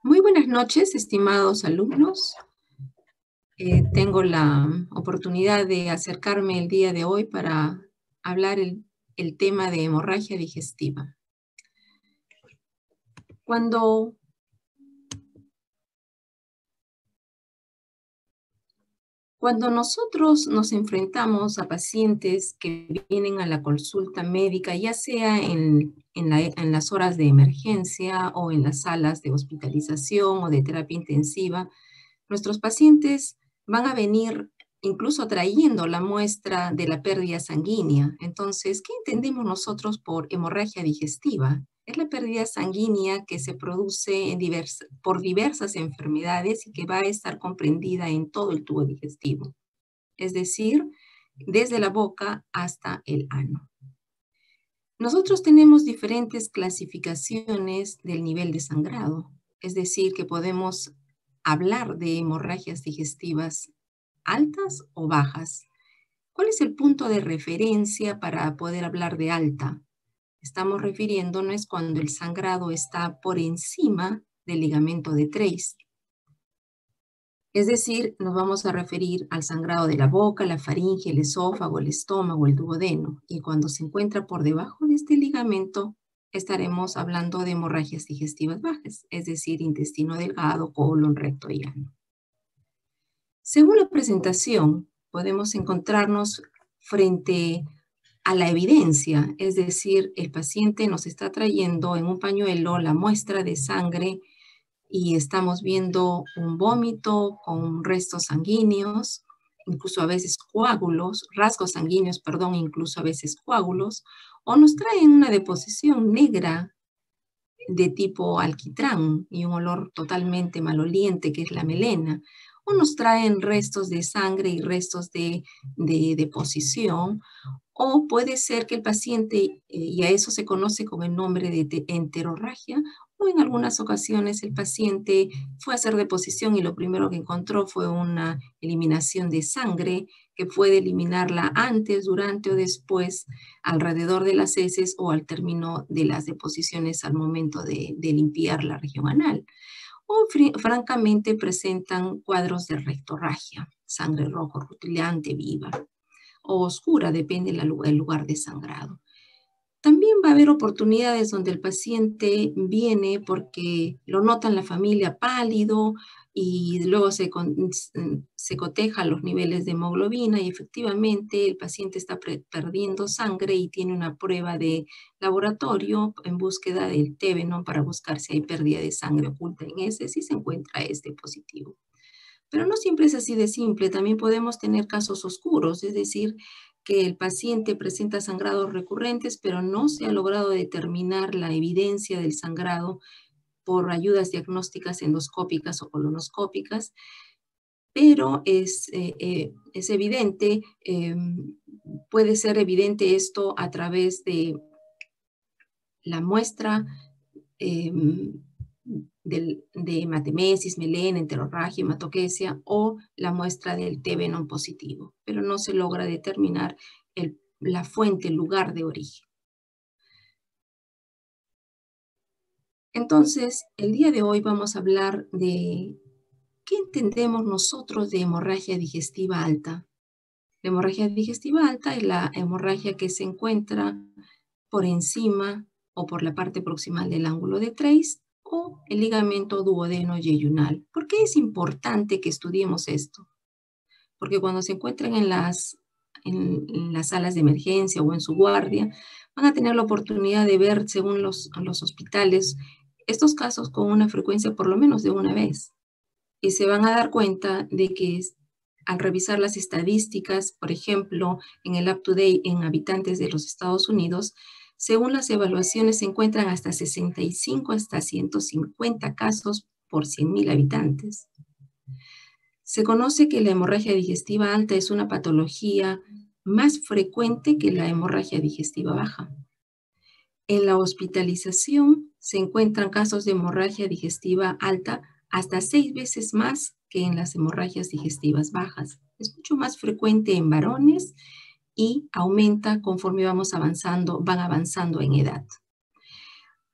Muy buenas noches, estimados alumnos. Tengo la oportunidad de acercarme el día de hoy para hablar el tema de hemorragia digestiva. Cuando nosotros nos enfrentamos a pacientes que vienen a la consulta médica, ya sea en las horas de emergencia o en las salas de hospitalización o de terapia intensiva, nuestros pacientes van a venir incluso trayendo la muestra de la pérdida sanguínea. Entonces, ¿qué entendemos nosotros por hemorragia digestiva? Es la pérdida sanguínea que se produce por diversas enfermedades y que va a estar comprendida en todo el tubo digestivo, es decir, desde la boca hasta el ano. Nosotros tenemos diferentes clasificaciones del nivel de sangrado, es decir, que podemos hablar de hemorragias digestivas altas o bajas. ¿Cuál es el punto de referencia para poder hablar de alta? Estamos refiriéndonos cuando el sangrado está por encima del ligamento de Treis. Es decir, nos vamos a referir al sangrado de la boca, la faringe, el esófago, el estómago, el duodeno. Y cuando se encuentra por debajo de este ligamento, estaremos hablando de hemorragias digestivas bajas, es decir, intestino delgado, colon, recto y ano. Según la presentación, podemos encontrarnos frente a la evidencia, es decir, el paciente nos está trayendo en un pañuelo la muestra de sangre y estamos viendo un vómito con restos sanguíneos, incluso a veces coágulos, rasgos sanguíneos, perdón, incluso a veces coágulos, o nos traen una deposición negra de tipo alquitrán y un olor totalmente maloliente que es la melena, o nos traen restos de sangre y restos de deposición, o puede ser que el paciente, y a eso se conoce con el nombre de enterorragia, o en algunas ocasiones el paciente fue a hacer deposición y lo primero que encontró fue una eliminación de sangre, que puede eliminarla antes, durante o después, alrededor de las heces o al término de las deposiciones al momento de limpiar la región anal. O francamente presentan cuadros de rectorragia, sangre rojo rutilante viva o oscura, depende del lugar de sangrado. También va a haber oportunidades donde el paciente viene porque lo nota en la familia pálido y luego se coteja los niveles de hemoglobina y efectivamente el paciente está perdiendo sangre y tiene una prueba de laboratorio en búsqueda del T-Venom para buscar si hay pérdida de sangre oculta en ese, si se encuentra este positivo. Pero no siempre es así de simple, también podemos tener casos oscuros, es decir, que el paciente presenta sangrados recurrentes, pero no se ha logrado determinar la evidencia del sangrado por ayudas diagnósticas endoscópicas o colonoscópicas, pero es evidente, puede ser evidente esto a través de la muestra de hematemesis, melena, enterorragia, hematoquesia o la muestra del T-Venom positivo, pero no se logra determinar la fuente, el lugar de origen. Entonces, el día de hoy vamos a hablar de qué entendemos nosotros de hemorragia digestiva alta. La hemorragia digestiva alta es la hemorragia que se encuentra por encima o por la parte proximal del ángulo de Treis o el ligamento duodeno-yeyunal. ¿Por qué es importante que estudiemos esto? Porque cuando se encuentran en las salas de emergencia o en su guardia, van a tener la oportunidad de ver, según los hospitales, estos casos con una frecuencia por lo menos de una vez. Y se van a dar cuenta de que al revisar las estadísticas, por ejemplo, en el UpToDate en habitantes de los Estados Unidos, según las evaluaciones se encuentran hasta 65 hasta 150 casos por 100.000 habitantes. Se conoce que la hemorragia digestiva alta es una patología más frecuente que la hemorragia digestiva baja. En la hospitalización se encuentran casos de hemorragia digestiva alta hasta 6 veces más que en las hemorragias digestivas bajas. Es mucho más frecuente en varones y aumenta conforme van avanzando en edad.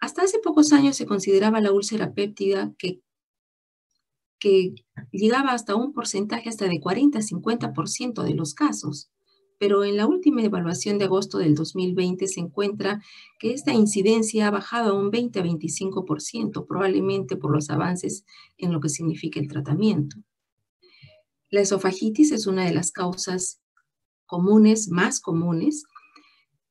Hasta hace pocos años se consideraba la úlcera péptida que que llegaba hasta un porcentaje hasta de 40-50% de los casos. Pero en la última evaluación de agosto del 2020 se encuentra que esta incidencia ha bajado a un 20-25%, probablemente por los avances en lo que significa el tratamiento. La esofagitis es una de las causas comunes, más comunes,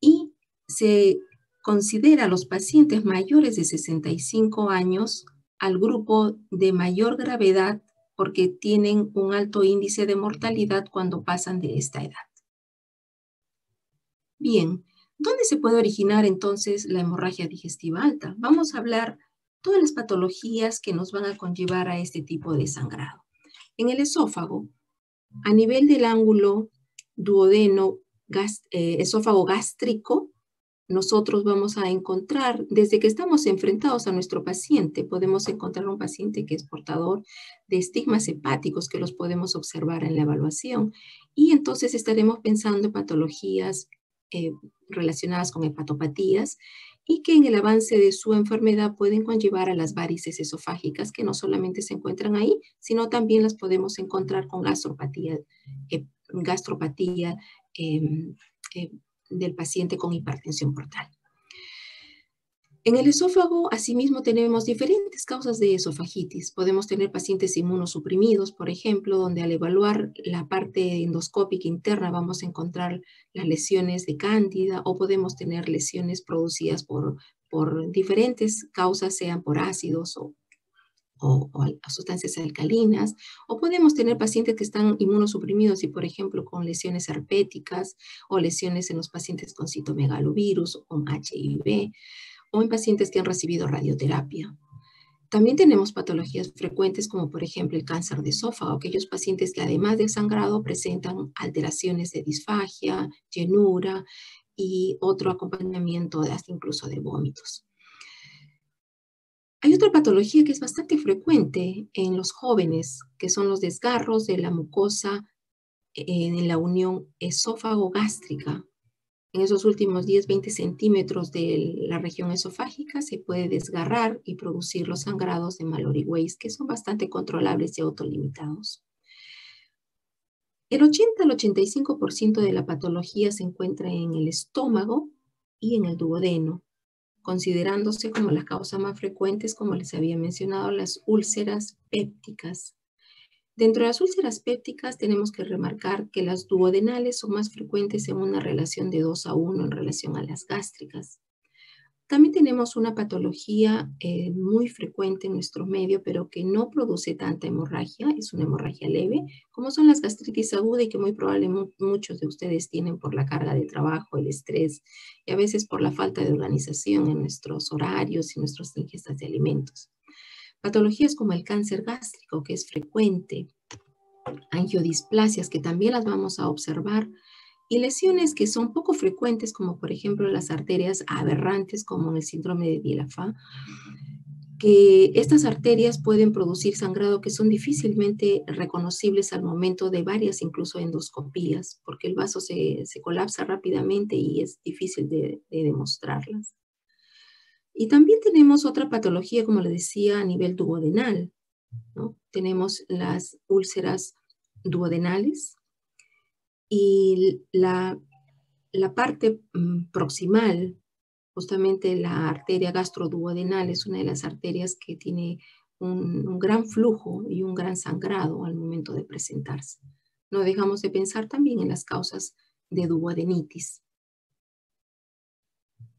y se considera a los pacientes mayores de 65 años al grupo de mayor gravedad porque tienen un alto índice de mortalidad cuando pasan de esta edad. Bien, ¿dónde se puede originar entonces la hemorragia digestiva alta? Vamos a hablar todas las patologías que nos van a conllevar a este tipo de sangrado. En el esófago, a nivel del ángulo duodeno, esófago gástrico, nosotros vamos a encontrar, desde que estamos enfrentados a nuestro paciente, podemos encontrar un paciente que es portador de estigmas hepáticos que los podemos observar en la evaluación. Y entonces estaremos pensando en patologías relacionadas con hepatopatías y que en el avance de su enfermedad pueden conllevar a las varices esofágicas que no solamente se encuentran ahí, sino también las podemos encontrar con gastropatía del paciente con hipertensión portal. En el esófago, asimismo, tenemos diferentes causas de esofagitis. Podemos tener pacientes inmunosuprimidos, por ejemplo, donde al evaluar la parte endoscópica interna vamos a encontrar las lesiones de cándida, o podemos tener lesiones producidas por diferentes causas, sean por ácidos o sustancias alcalinas, o podemos tener pacientes que están inmunosuprimidos y, por ejemplo, con lesiones herpéticas o lesiones en los pacientes con citomegalovirus o con HIV, o en pacientes que han recibido radioterapia. También tenemos patologías frecuentes como, por ejemplo, el cáncer de esófago, aquellos pacientes que además del sangrado presentan alteraciones de disfagia, llenura y otro acompañamiento hasta incluso de vómitos. Hay otra patología que es bastante frecuente en los jóvenes, que son los desgarros de la mucosa en la unión esófago-gástrica. En esos últimos 10-20 centímetros de la región esofágica se puede desgarrar y producir los sangrados de Mallory Weiss, que son bastante controlables y autolimitados. El 80 al 85% de la patología se encuentra en el estómago y en el duodeno, considerándose como las causas más frecuentes, como les había mencionado, las úlceras pépticas. Dentro de las úlceras pépticas tenemos que remarcar que las duodenales son más frecuentes en una relación de 2-1 en relación a las gástricas. También tenemos una patología muy frecuente en nuestro medio, pero que no produce tanta hemorragia, es una hemorragia leve, como son las gastritis aguda y que muy probablemente muchos de ustedes tienen por la carga de trabajo, el estrés y a veces por la falta de organización en nuestros horarios y nuestras ingestas de alimentos. Patologías como el cáncer gástrico, que es frecuente, angiodisplasias, que también las vamos a observar, y lesiones que son poco frecuentes, como por ejemplo las arterias aberrantes, como en el síndrome de Dielafá, que estas arterias pueden producir sangrado que son difícilmente reconocibles al momento de varias incluso endoscopías, porque el vaso se colapsa rápidamente y es difícil de demostrarlas. Y también tenemos otra patología, como les decía, a nivel duodenal, ¿no? Tenemos las úlceras duodenales y la parte proximal, justamente la arteria gastroduodenal, es una de las arterias que tiene un gran flujo y un gran sangrado al momento de presentarse. No dejamos de pensar también en las causas de duodenitis.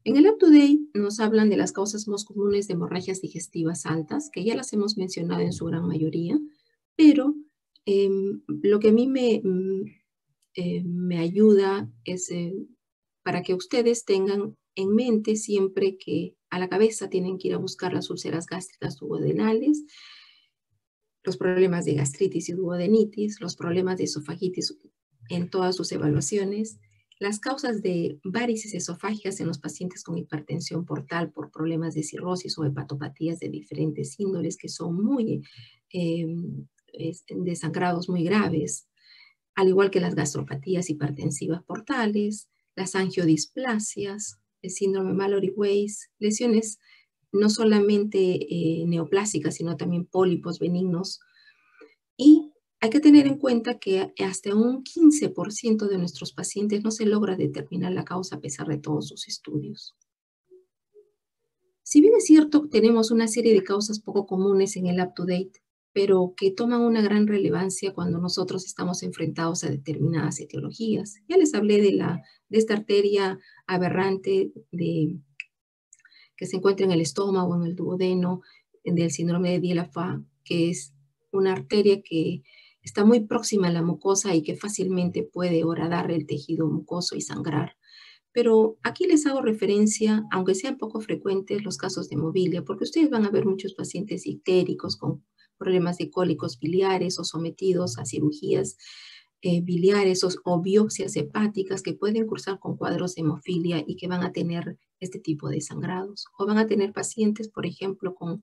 En el UpToDate nos hablan de las causas más comunes de hemorragias digestivas altas, que ya las hemos mencionado en su gran mayoría, pero lo que a mí me ayuda es para que ustedes tengan en mente siempre que a la cabeza tienen que ir a buscar las úlceras gástricas duodenales, los problemas de gastritis y duodenitis, los problemas de esofagitis en todas sus evaluaciones, las causas de varices esofágicas en los pacientes con hipertensión portal por problemas de cirrosis o hepatopatías de diferentes índoles que son muy de sangrados muy graves, al igual que las gastropatías hipertensivas portales, las angiodisplasias, el síndrome Mallory Weiss, lesiones no solamente neoplásicas, sino también pólipos benignos Y hay que tener en cuenta que hasta un 15% de nuestros pacientes no se logra determinar la causa a pesar de todos sus estudios. Si bien es cierto, tenemos una serie de causas poco comunes en el UpToDate, pero que toman una gran relevancia cuando nosotros estamos enfrentados a determinadas etiologías. Ya les hablé de esta arteria aberrante que se encuentra en el estómago, en el duodeno, del síndrome de Dieulafoy, que es una arteria que está muy próxima a la mucosa y que fácilmente puede horadar el tejido mucoso y sangrar. Pero aquí les hago referencia, aunque sean poco frecuentes, los casos de hemofilia, porque ustedes van a ver muchos pacientes ictéricos con problemas de cólicos biliares o sometidos a cirugías biliares o biopsias hepáticas que pueden cursar con cuadros de hemofilia y que van a tener este tipo de sangrados. O van a tener pacientes, por ejemplo, con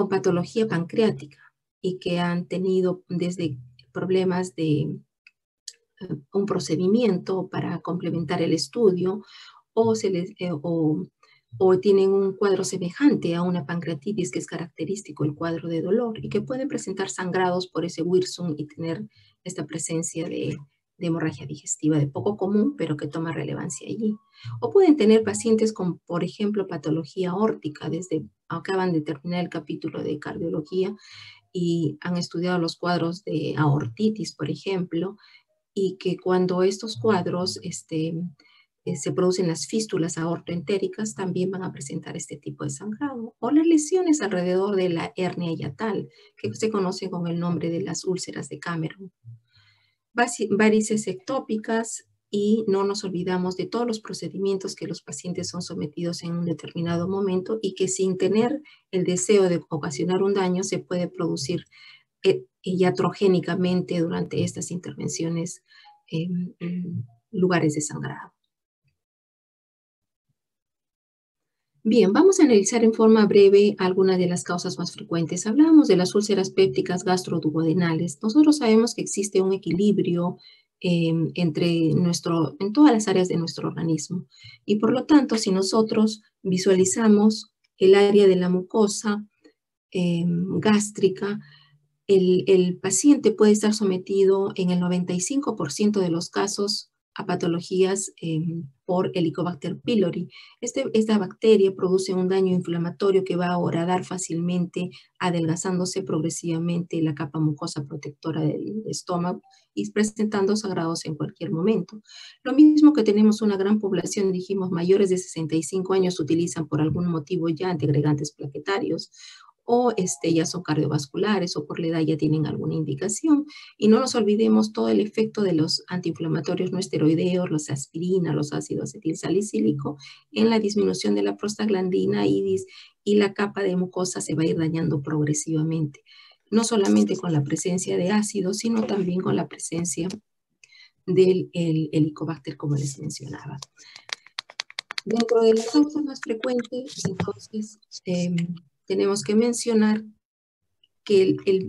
patología pancreática y que han tenido desde problemas de un procedimiento para complementar el estudio o, o tienen un cuadro semejante a una pancreatitis que es característico, el cuadro de dolor, y que pueden presentar sangrados por ese Wirsung y tener esta presencia de hemorragia digestiva de poco común, pero que toma relevancia allí. O pueden tener pacientes con, por ejemplo, patología aórtica, acaban de terminar el capítulo de cardiología y han estudiado los cuadros de aortitis, por ejemplo, y que cuando estos cuadros se producen las fístulas aortoentéricas, también van a presentar este tipo de sangrado. O las lesiones alrededor de la hernia hiatal, que se conoce con el nombre de las úlceras de Cameron. Varices ectópicas, y no nos olvidamos de todos los procedimientos que los pacientes son sometidos en un determinado momento y que sin tener el deseo de ocasionar un daño se puede producir iatrogénicamente durante estas intervenciones en lugares de sangrado. Bien, vamos a analizar en forma breve algunas de las causas más frecuentes. Hablábamos de las úlceras pépticas gastroduodenales. Nosotros sabemos que existe un equilibrio en todas las áreas de nuestro organismo. Y por lo tanto, si nosotros visualizamos el área de la mucosa gástrica, el paciente puede estar sometido en el 95% de los casos a patologías por Helicobacter pylori. Esta bacteria produce un daño inflamatorio que va a horadar fácilmente, adelgazándose progresivamente la capa mucosa protectora del estómago y presentando sangrados en cualquier momento. Lo mismo que tenemos una gran población, dijimos, mayores de 65 años utilizan por algún motivo ya antiagregantes plaquetarios, o ya son cardiovasculares o por la edad ya tienen alguna indicación. Y no nos olvidemos todo el efecto de los antiinflamatorios no esteroideos, los aspirina, los ácidos acetilsalicílico, en la disminución de la prostaglandina y la capa de mucosa se va a ir dañando progresivamente. No solamente con la presencia de ácidos, sino también con la presencia del Helicobacter, como les mencionaba. Dentro de las causas más frecuentes, entonces, tenemos que mencionar que el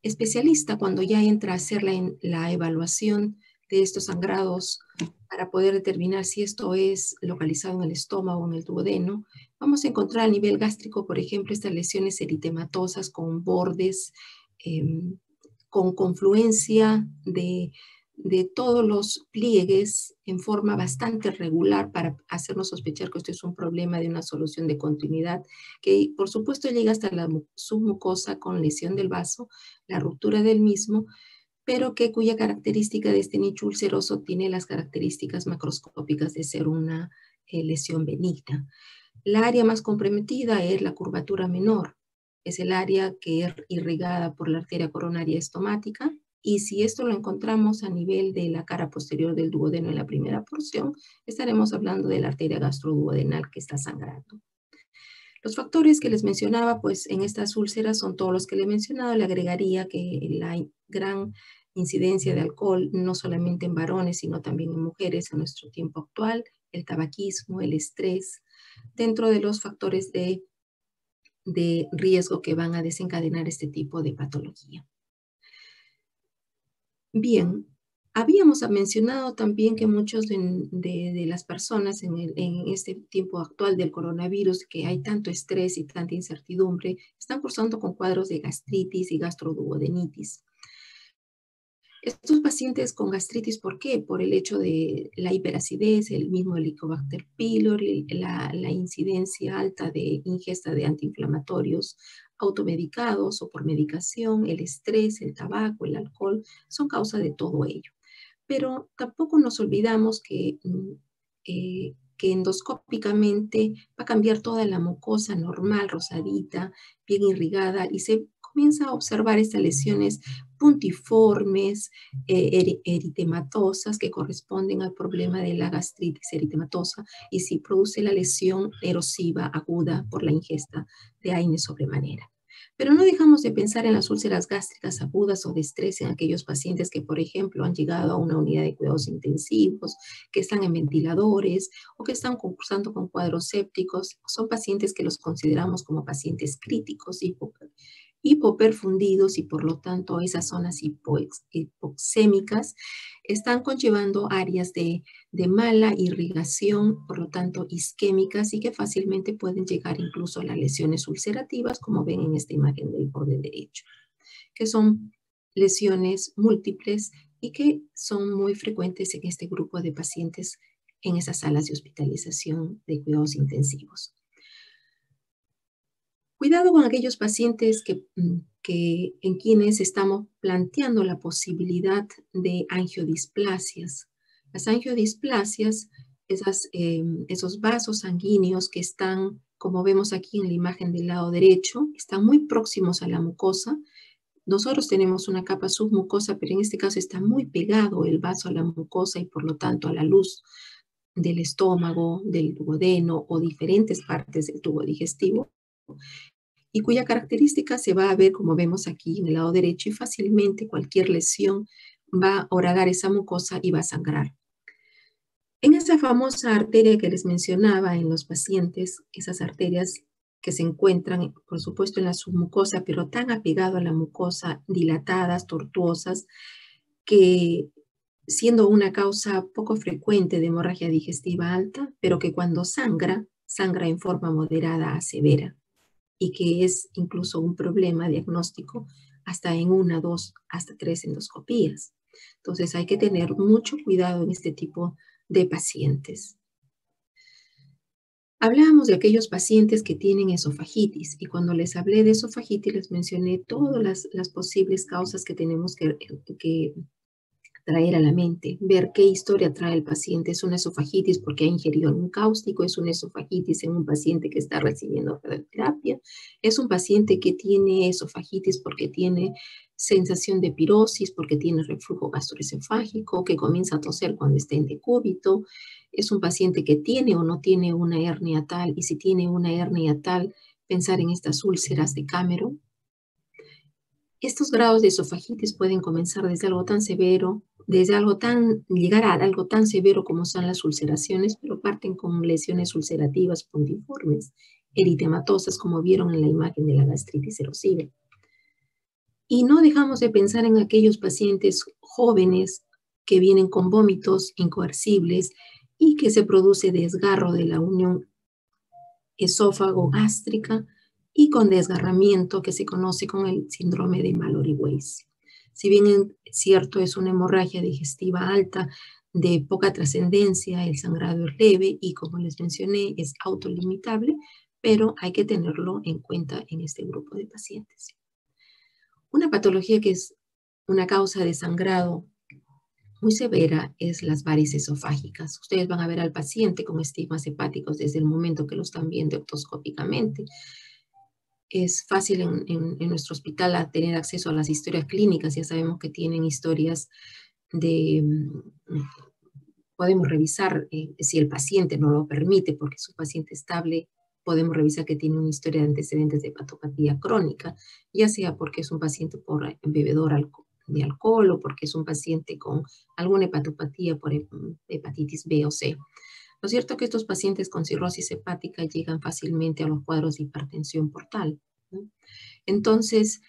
especialista, cuando ya entra a hacer la evaluación de estos sangrados para poder determinar si esto es localizado en el estómago o en el duodeno, vamos a encontrar a nivel gástrico, por ejemplo, estas lesiones eritematosas con bordes, con confluencia de todos los pliegues en forma bastante regular para hacernos sospechar que esto es un problema de una solución de continuidad, que por supuesto llega hasta la submucosa con lesión del vaso, la ruptura del mismo, pero cuya característica de este nicho ulceroso tiene las características macroscópicas de ser una lesión benigna. La área más comprometida es la curvatura menor, es el área que es irrigada por la arteria coronaria estomática, y si esto lo encontramos a nivel de la cara posterior del duodeno en la primera porción, estaremos hablando de la arteria gastroduodenal que está sangrando. Los factores que les mencionaba, pues en estas úlceras son todos los que le he mencionado. Le agregaría que la gran incidencia de alcohol, no solamente en varones, sino también en mujeres en nuestro tiempo actual, el tabaquismo, el estrés, dentro de los factores de riesgo que van a desencadenar este tipo de patología. Bien, Habíamos mencionado también que muchos de las personas en este tiempo actual del coronavirus, que hay tanto estrés y tanta incertidumbre, están cursando con cuadros de gastritis y gastroduodenitis. Estos pacientes con gastritis, ¿por qué? Por el hecho de la hiperacidez, el mismo Helicobacter pylori, la incidencia alta de ingesta de antiinflamatorios automedicados o por medicación, el estrés, el tabaco, el alcohol, son causa de todo ello. Pero tampoco nos olvidamos que endoscópicamente va a cambiar toda la mucosa normal, rosadita, bien irrigada, y se comienza a observar estas lesiones puntiformes, eritematosas, que corresponden al problema de la gastritis eritematosa, y si produce la lesión erosiva aguda por la ingesta de AINE sobremanera. Pero no dejamos de pensar en las úlceras gástricas agudas o de estrés en aquellos pacientes que, por ejemplo, han llegado a una unidad de cuidados intensivos, que están en ventiladores o que están concursando con cuadros sépticos. Son pacientes que los consideramos como pacientes críticos, hipoperfundidos, y por lo tanto esas zonas hipoxémicas están conllevando áreas de mala irrigación, por lo tanto isquémicas, y que fácilmente pueden llegar incluso a las lesiones ulcerativas, como ven en esta imagen del borde derecho, que son lesiones múltiples y que son muy frecuentes en este grupo de pacientes en esas salas de hospitalización de cuidados intensivos. Cuidado con aquellos pacientes en quienes estamos planteando la posibilidad de angiodisplasias. Las angiodisplasias, esos vasos sanguíneos que están, como vemos aquí en la imagen del lado derecho, están muy próximos a la mucosa. Nosotros tenemos una capa submucosa, pero en este caso está muy pegado el vaso a la mucosa y por lo tanto a la luz del estómago, del duodeno o diferentes partes del tubo digestivo, y cuya característica se va a ver, como vemos aquí en el lado derecho, y fácilmente cualquier lesión va a horadar esa mucosa y va a sangrar. En esa famosa arteria que les mencionaba en los pacientes, esas arterias que se encuentran, por supuesto, en la submucosa, pero tan apegado a la mucosa, dilatadas, tortuosas, que siendo una causa poco frecuente de hemorragia digestiva alta, pero que cuando sangra, sangra en forma moderada a severa, y que es incluso un problema diagnóstico hasta en 1, 2, hasta 3 endoscopías. Entonces hay que tener mucho cuidado en este tipo de pacientes. Hablábamos de aquellos pacientes que tienen esofagitis, y cuando les hablé de esofagitis les mencioné todas las posibles causas que tenemos que traer a la mente, ver qué historia trae el paciente. ¿Es una esofagitis porque ha ingerido algún cáustico? ¿Es una esofagitis en un paciente que está recibiendo radioterapia? ¿Es un paciente que tiene esofagitis porque tiene sensación de pirosis, porque tiene reflujo gastroesofágico, que comienza a toser cuando está en decúbito? ¿Es un paciente que tiene o no tiene una hernia tal? Y si tiene una hernia tal, pensar en estas úlceras de Cameron. Estos grados de esofagitis pueden comenzar desde algo tan severo, llegar a algo tan severo como son las ulceraciones, pero parten con lesiones ulcerativas puntiformes, eritematosas, como vieron en la imagen de la gastritis erosiva. Y no dejamos de pensar en aquellos pacientes jóvenes que vienen con vómitos incoercibles y que se produce desgarro de la unión esófago-gástrica y con desgarramiento, que se conoce con el síndrome de Mallory-Weiss. Si bien es cierto, es una hemorragia digestiva alta de poca trascendencia, el sangrado es leve y, como les mencioné, es autolimitable, pero hay que tenerlo en cuenta en este grupo de pacientes. Una patología que es una causa de sangrado muy severa es las varices esofágicas. Ustedes van a ver al paciente con estigmas hepáticos desde el momento que lo están viendo endoscópicamente. Es fácil en nuestro hospital a tener acceso a las historias clínicas. Ya sabemos que tienen historias de... Podemos revisar si el paciente no lo permite, porque es un paciente estable. Podemos revisar que tiene una historia de antecedentes de hepatopatía crónica, ya sea porque es un paciente por bebedor de alcohol o porque es un paciente con alguna hepatopatía por hepatitis B o C. Lo cierto es que estos pacientes con cirrosis hepática llegan fácilmente a los cuadros de hipertensión portal, ¿no? Entonces,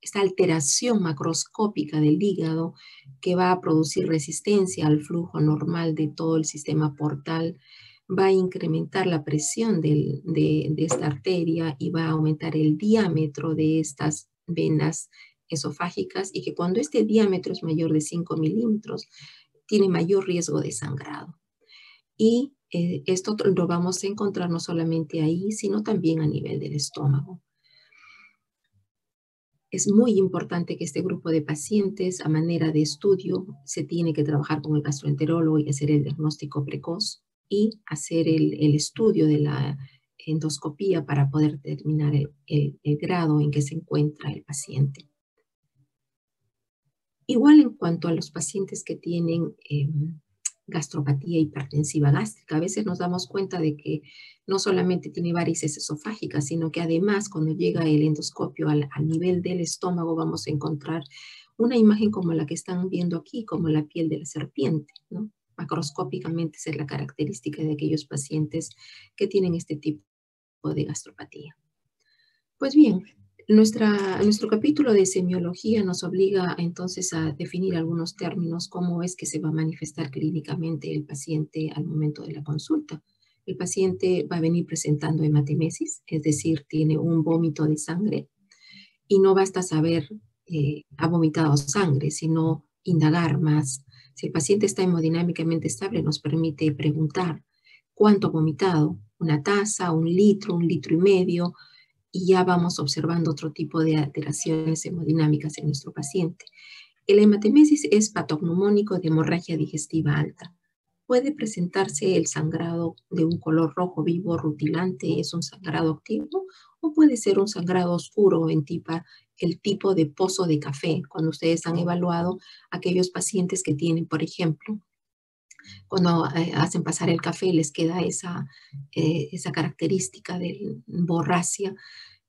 esta alteración macroscópica del hígado que va a producir resistencia al flujo normal de todo el sistema portal, va a incrementar la presión de esta arteria y va a aumentar el diámetro de estas venas esofágicas, y que cuando este diámetro es mayor de 5 milímetros, tiene mayor riesgo de sangrado. Y esto lo vamos a encontrar no solamente ahí, sino también a nivel del estómago. Es muy importante que este grupo de pacientes, a manera de estudio, se tiene que trabajar con el gastroenterólogo y hacer el diagnóstico precoz y hacer el estudio de la endoscopía para poder determinar el grado en que se encuentra el paciente. Igual en cuanto a los pacientes que tienen gastropatía hipertensiva gástrica, a veces nos damos cuenta de que no solamente tiene varices esofágicas, sino que además cuando llega el endoscopio al nivel del estómago vamos a encontrar una imagen como la que están viendo aquí, como la piel de la serpiente, ¿no? Macroscópicamente esa es la característica de aquellos pacientes que tienen este tipo de gastropatía. Pues bien, nuestro capítulo de semiología nos obliga entonces a definir algunos términos, cómo es que se va a manifestar clínicamente el paciente al momento de la consulta. El paciente va a venir presentando hematemesis, es decir, tiene un vómito de sangre, y no basta saber ha vomitado sangre, sino indagar más. Si el paciente está hemodinámicamente estable, nos permite preguntar cuánto ha vomitado, una taza, un litro y medio, y ya vamos observando otro tipo de alteraciones hemodinámicas en nuestro paciente. El hematemesis es patognomónico de hemorragia digestiva alta. Puede presentarse el sangrado de un color rojo vivo rutilante, es un sangrado activo, o puede ser un sangrado oscuro en el tipo de pozo de café, cuando ustedes han evaluado aquellos pacientes que tienen, por ejemplo, cuando hacen pasar el café les queda esa característica de borracia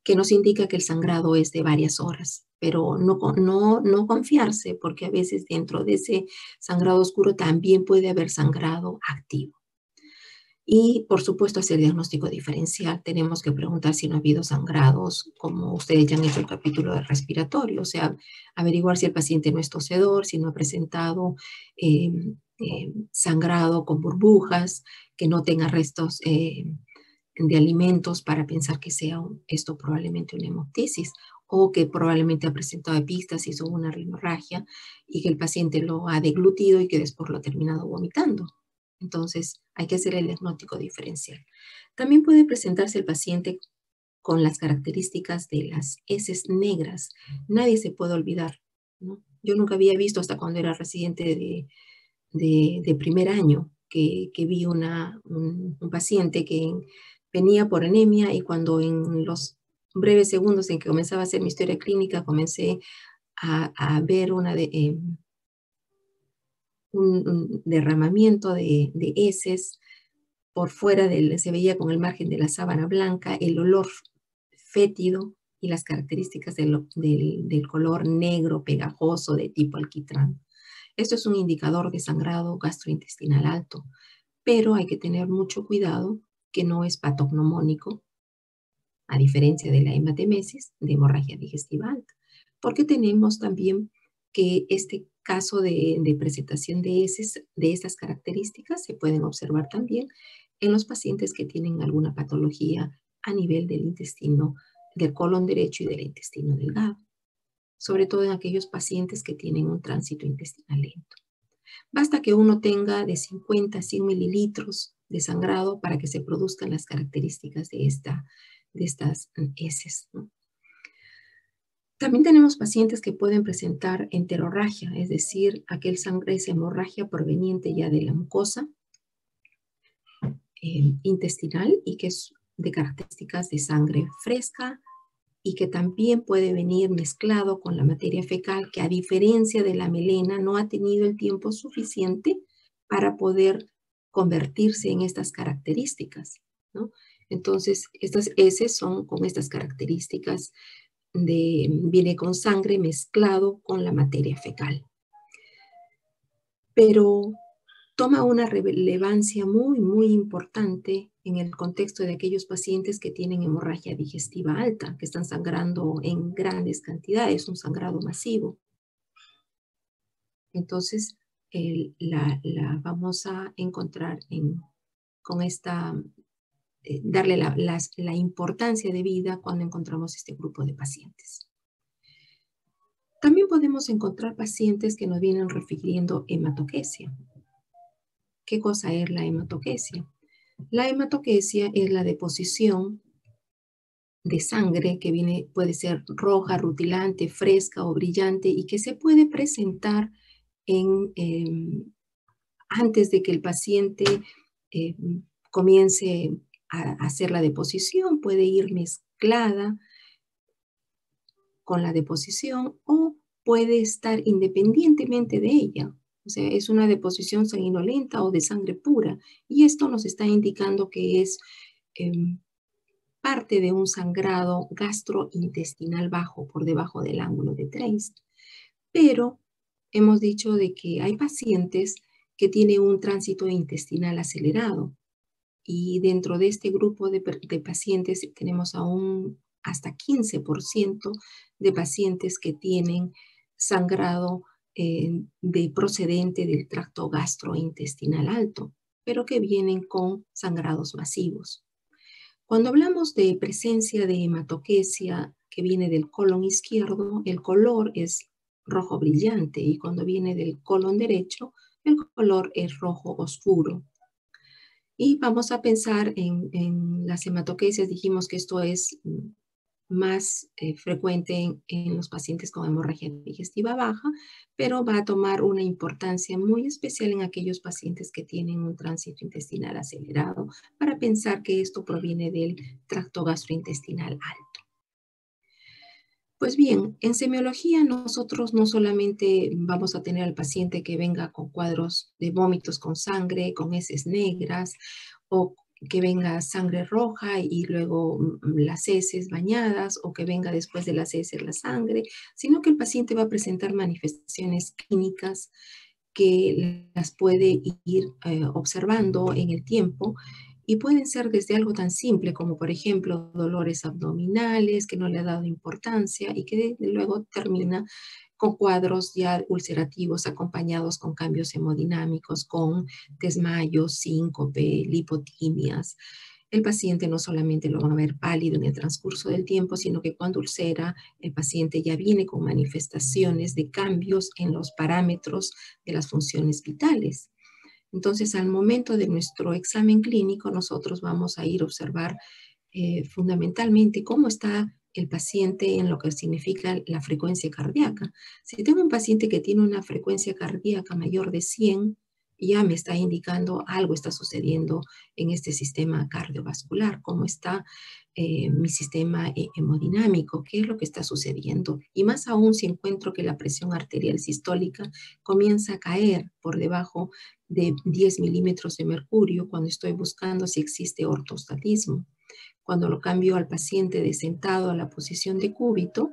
que nos indica que el sangrado es de varias horas, pero no confiarse, porque a veces dentro de ese sangrado oscuro también puede haber sangrado activo. Y, por supuesto, hacer diagnóstico diferencial. Tenemos que preguntar si no ha habido sangrados, como ustedes ya han hecho el capítulo de respiratorio, o sea, averiguar si el paciente no es tosedor, si no ha presentado sangrado con burbujas, que no tenga restos de alimentos para pensar que sea esto probablemente una hemoptisis, o que probablemente ha presentado epístasis o una rinorragia y que el paciente lo ha deglutido y que después lo ha terminado vomitando. Entonces hay que hacer el diagnóstico diferencial. También puede presentarse el paciente con las características de las heces negras. Nadie se puede olvidar, ¿no? Yo nunca había visto hasta cuando era residente de primer año que vi un paciente que venía por anemia, y cuando en los breves segundos en que comenzaba a hacer mi historia clínica comencé a ver un derramamiento de heces por fuera se veía con el margen de la sábana blanca, el olor fétido y las características del color negro pegajoso de tipo alquitrán. Esto es un indicador de sangrado gastrointestinal alto, pero hay que tener mucho cuidado que no es patognomónico, a diferencia de la hematemesis de hemorragia digestiva alta, porque tenemos también que este caso de presentación de estas características se pueden observar también en los pacientes que tienen alguna patología a nivel del intestino, del colon derecho y del intestino delgado, sobre todo en aquellos pacientes que tienen un tránsito intestinal lento. Basta que uno tenga de 50 a 100 mililitros de sangrado para que se produzcan las características de estas heces, ¿no? También tenemos pacientes que pueden presentar enterorragia, es decir, aquel sangre es hemorragia proveniente ya de la mucosa intestinal y que es de características de sangre fresca, y que también puede venir mezclado con la materia fecal, que a diferencia de la melena no ha tenido el tiempo suficiente para poder convertirse en estas características, ¿no? Entonces, estas heces son con estas características viene con sangre mezclado con la materia fecal. Pero toma una relevancia muy, muy importante en el contexto de aquellos pacientes que tienen hemorragia digestiva alta, que están sangrando en grandes cantidades, un sangrado masivo. Entonces, la vamos a encontrar con esta, darle la importancia de vida cuando encontramos este grupo de pacientes. También podemos encontrar pacientes que nos vienen refiriendo hematoquesia. ¿Qué cosa es la hematoquesia? La hematoquesia es la deposición de sangre que puede ser roja, rutilante, fresca o brillante y que se puede presentar antes de que el paciente comience a hacer la deposición. Puede ir mezclada con la deposición o puede estar independientemente de ella. O sea, es una deposición sanguinolenta o de sangre pura. Y esto nos está indicando que es parte de un sangrado gastrointestinal bajo, por debajo del ángulo de Treitz. Pero hemos dicho de que hay pacientes que tienen un tránsito intestinal acelerado. Y dentro de este grupo de pacientes tenemos aún hasta 15% de pacientes que tienen sangrado procedente del tracto gastrointestinal alto, pero que vienen con sangrados masivos. Cuando hablamos de presencia de hematoquesia que viene del colon izquierdo, el color es rojo brillante y cuando viene del colon derecho, el color es rojo oscuro. Y vamos a pensar en las hematoquesias. Dijimos que esto es más frecuente en los pacientes con hemorragia digestiva baja, pero va a tomar una importancia muy especial en aquellos pacientes que tienen un tránsito intestinal acelerado, para pensar que esto proviene del tracto gastrointestinal alto. Pues bien, en semiología nosotros no solamente vamos a tener al paciente que venga con cuadros de vómitos con sangre, con heces negras, o que venga sangre roja y luego las heces bañadas, o que venga después de las heces la sangre, sino que el paciente va a presentar manifestaciones clínicas que las puede ir observando en el tiempo. Y pueden ser desde algo tan simple como, por ejemplo, dolores abdominales que no le ha dado importancia y que luego termina con cuadros ya ulcerativos acompañados con cambios hemodinámicos, con desmayos, síncope, lipotimias. El paciente no solamente lo van a ver pálido en el transcurso del tiempo, sino que cuando ulcera, el paciente ya viene con manifestaciones de cambios en los parámetros de las funciones vitales. Entonces, al momento de nuestro examen clínico, nosotros vamos a ir a observar fundamentalmente cómo está el paciente en lo que significa la frecuencia cardíaca. Si tengo un paciente que tiene una frecuencia cardíaca mayor de 100, ya me está indicando algo está sucediendo en este sistema cardiovascular, cómo está mi sistema hemodinámico, qué es lo que está sucediendo. Y más aún si encuentro que la presión arterial sistólica comienza a caer por debajo de 10 milímetros de mercurio, cuando estoy buscando si existe ortostatismo. Cuando lo cambio al paciente de sentado a la posición de cúbito,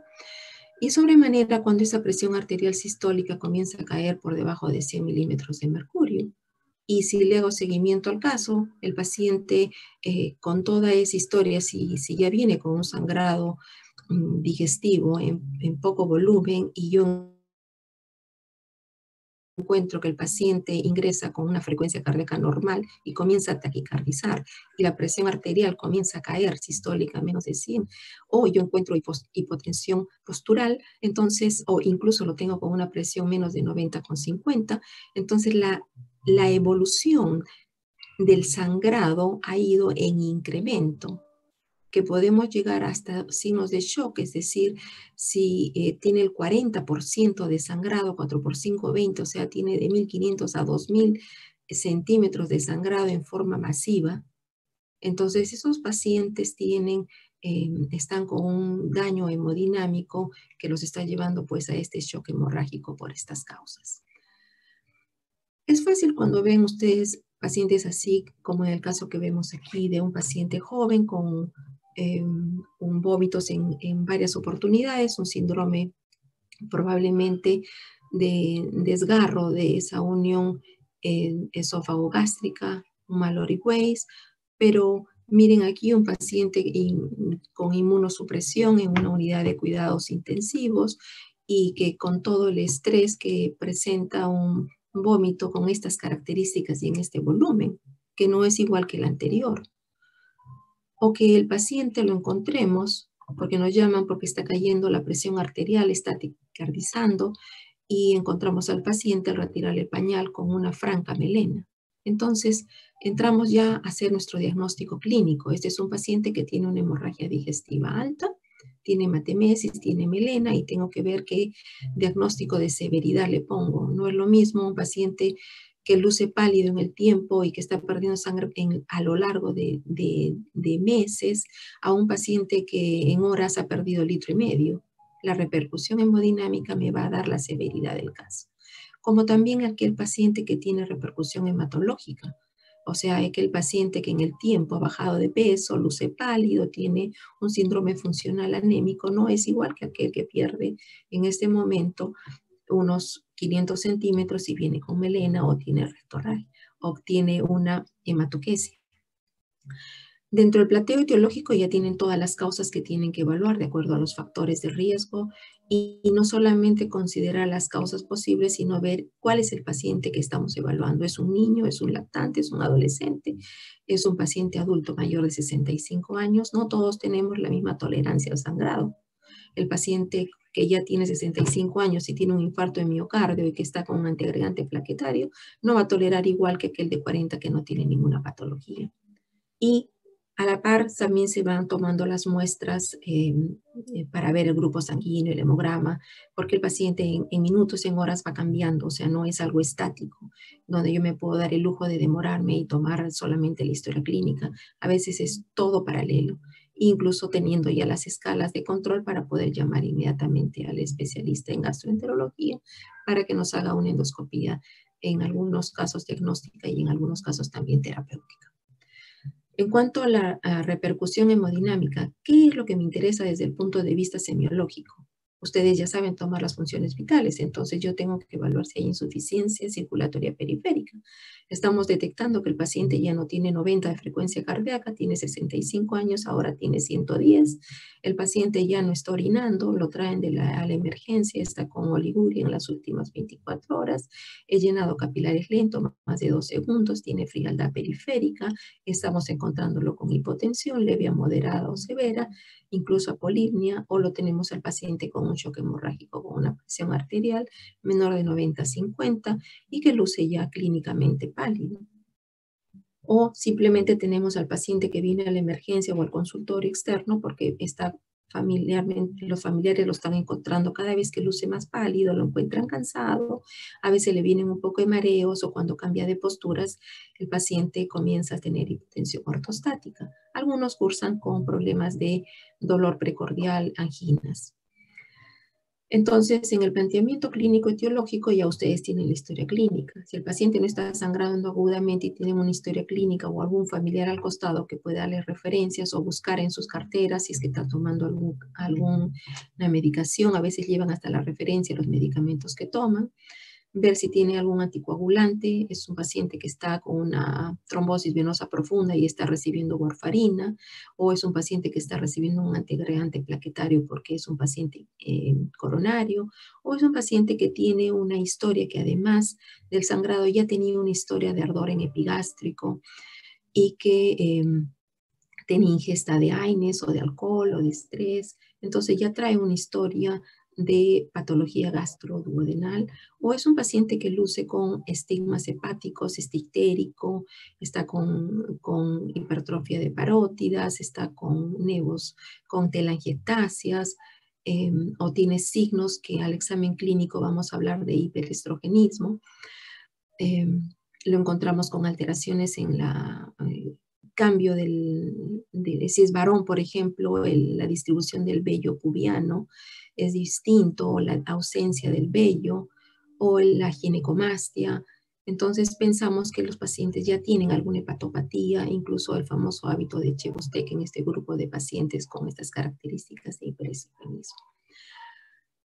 y sobremanera cuando esa presión arterial sistólica comienza a caer por debajo de 100 milímetros de mercurio. Y si le hago seguimiento al caso, el paciente con toda esa historia, si ya viene con un sangrado digestivo en poco volumen y yo encuentro que el paciente ingresa con una frecuencia cardíaca normal y comienza a taquicardizar y la presión arterial comienza a caer sistólica a menos de 100, o yo encuentro hipotensión postural, entonces, o incluso lo tengo con una presión menos de 90,50, entonces la evolución del sangrado ha ido en incremento, que podemos llegar hasta signos de shock, es decir, si tiene el 40% de sangrado, 4 por 5, 20, o sea, tiene de 1500 a 2000 centímetros de sangrado en forma masiva, entonces esos pacientes están con un daño hemodinámico que los está llevando pues a este shock hemorrágico por estas causas. Es fácil cuando ven ustedes pacientes así, como en el caso que vemos aquí de un paciente joven con vómitos en varias oportunidades, un síndrome probablemente de desgarro de esa unión esófago gástrica, Mallory Weiss, pero miren aquí un paciente con inmunosupresión en una unidad de cuidados intensivos y que con todo el estrés que presenta un vómito con estas características y en este volumen, que no es igual que el anterior. O que el paciente lo encontremos, porque nos llaman porque está cayendo la presión arterial, está taquicardizando, y encontramos al paciente al retirarle el pañal con una franca melena. Entonces, entramos ya a hacer nuestro diagnóstico clínico. Este es un paciente que tiene una hemorragia digestiva alta, tiene hematemesis, tiene melena, y tengo que ver qué diagnóstico de severidad le pongo. No es lo mismo un paciente que luce pálido en el tiempo y que está perdiendo sangre a lo largo de meses, a un paciente que en horas ha perdido 1,5 litros. La repercusión hemodinámica me va a dar la severidad del caso. Como también aquel paciente que tiene repercusión hematológica. O sea, aquel paciente que en el tiempo ha bajado de peso, luce pálido, tiene un síndrome funcional anémico, no es igual que aquel que pierde en este momento unos 500 centímetros y viene con melena o tiene rectorral o tiene una hematoquesia. Dentro del plateo etiológico ya tienen todas las causas que tienen que evaluar de acuerdo a los factores de riesgo y no solamente considerar las causas posibles, sino ver cuál es el paciente que estamos evaluando. ¿Es un niño, es un lactante, es un adolescente, es un paciente adulto mayor de 65 años? No todos tenemos la misma tolerancia al sangrado. El paciente que ya tiene 65 años y tiene un infarto de miocardio y que está con un antiagregante plaquetario, no va a tolerar igual que aquel de 40 que no tiene ninguna patología. Y a la par también se van tomando las muestras para ver el grupo sanguíneo, el hemograma, porque el paciente en minutos, en horas va cambiando, o sea, no es algo estático, donde yo me puedo dar el lujo de demorarme y tomar solamente la historia clínica. A veces es todo paralelo, incluso teniendo ya las escalas de control para poder llamar inmediatamente al especialista en gastroenterología para que nos haga una endoscopía, en algunos casos diagnóstica y en algunos casos también terapéutica. En cuanto a la repercusión hemodinámica, ¿qué es lo que me interesa desde el punto de vista semiológico? Ustedes ya saben tomar las funciones vitales, entonces yo tengo que evaluar si hay insuficiencia circulatoria periférica. Estamos detectando que el paciente ya no tiene 90 de frecuencia cardíaca, tiene 65 años, ahora tiene 110. El paciente ya no está orinando, lo traen a la emergencia, está con oliguria en las últimas 24 horas. He llenado capilares lentos, más de 2 segundos, tiene frialdad periférica. Estamos encontrándolo con hipotensión leve a moderada o severa, incluso apolimnia, o lo tenemos al paciente con un shock hemorrágico con una presión arterial menor de 90/50 y que luce ya clínicamente pálido. O simplemente tenemos al paciente que viene a la emergencia o al consultorio externo porque está familiarmente, los familiares lo están encontrando cada vez que luce más pálido, lo encuentran cansado, a veces le vienen un poco de mareos o cuando cambia de posturas, el paciente comienza a tener hipotensión ortostática. Algunos cursan con problemas de dolor precordial, anginas. Entonces, en el planteamiento clínico etiológico ya ustedes tienen la historia clínica. Si el paciente no está sangrando agudamente y tiene una historia clínica o algún familiar al costado que pueda darle referencias o buscar en sus carteras si es que está tomando alguna medicación, a veces llevan hasta la referencia los medicamentos que toman. Ver si tiene algún anticoagulante, es un paciente que está con una trombosis venosa profunda y está recibiendo warfarina, o es un paciente que está recibiendo un antiagregante plaquetario porque es un paciente coronario, o es un paciente que tiene una historia que además del sangrado ya tenía una historia de ardor en epigástrico y que tiene ingesta de AINES o de alcohol o de estrés, entonces ya trae una historia de patología gastroduodenal, o es un paciente que luce con estigmas hepáticos, es ictérico, está con hipertrofia de parótidas, está con nevos, con telangiectasias, o tiene signos que al examen clínico vamos a hablar de hiperestrogenismo. Lo encontramos con alteraciones en la cambio si es varón, por ejemplo, la distribución del vello pubiano es distinto, o la ausencia del vello, o la ginecomastia. Entonces pensamos que los pacientes ya tienen alguna hepatopatía, incluso el famoso hábito de Chebostek en este grupo de pacientes con estas características de hiperestrogenismo.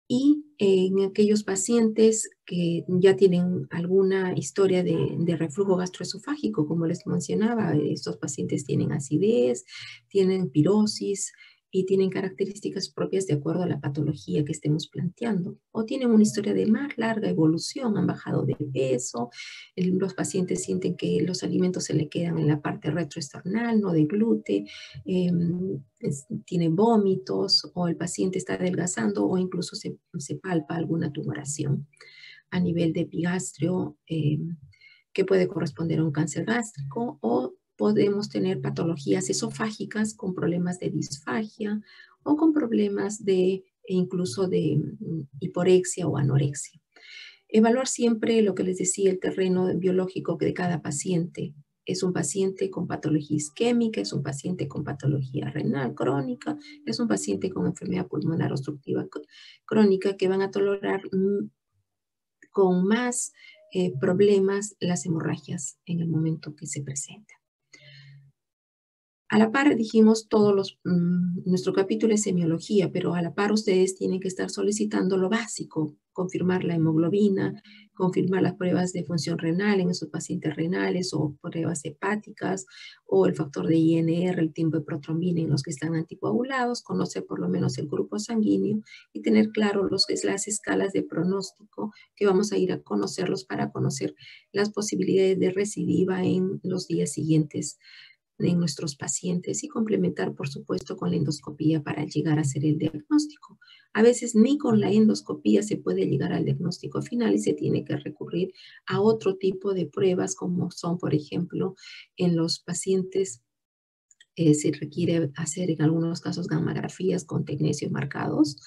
Y en aquellos pacientes que ya tienen alguna historia de reflujo gastroesofágico, como les mencionaba, estos pacientes tienen acidez, tienen pirosis y tienen características propias de acuerdo a la patología que estemos planteando. O tienen una historia de más larga evolución, han bajado de peso, los pacientes sienten que los alimentos se le quedan en la parte retroesternal, no deglute, tiene vómitos o el paciente está adelgazando o incluso se palpa alguna tumoración a nivel de epigastrio que puede corresponder a un cáncer gástrico, o podemos tener patologías esofágicas con problemas de disfagia o con problemas de incluso de hiporexia o anorexia. Evaluar siempre lo que les decía, el terreno biológico de cada paciente. Es un paciente con patología isquémica, es un paciente con patología renal crónica, es un paciente con enfermedad pulmonar obstructiva crónica que van a tolerar con más problemas las hemorragias en el momento que se presentan. A la par dijimos nuestro capítulo es semiología, pero a la par ustedes tienen que estar solicitando lo básico, confirmar la hemoglobina, confirmar las pruebas de función renal en esos pacientes renales o pruebas hepáticas o el factor de INR, el tiempo de protrombina en los que están anticoagulados, conocer por lo menos el grupo sanguíneo y tener claro las escalas de pronóstico que vamos a ir a conocerlos para conocer las posibilidades de recidiva en los días siguientes en nuestros pacientes y complementar, por supuesto, con la endoscopía para llegar a hacer el diagnóstico. A veces ni con la endoscopía se puede llegar al diagnóstico final y se tiene que recurrir a otro tipo de pruebas como son, por ejemplo, en los pacientes se requiere hacer en algunos casos gammagrafías con tecnesio marcados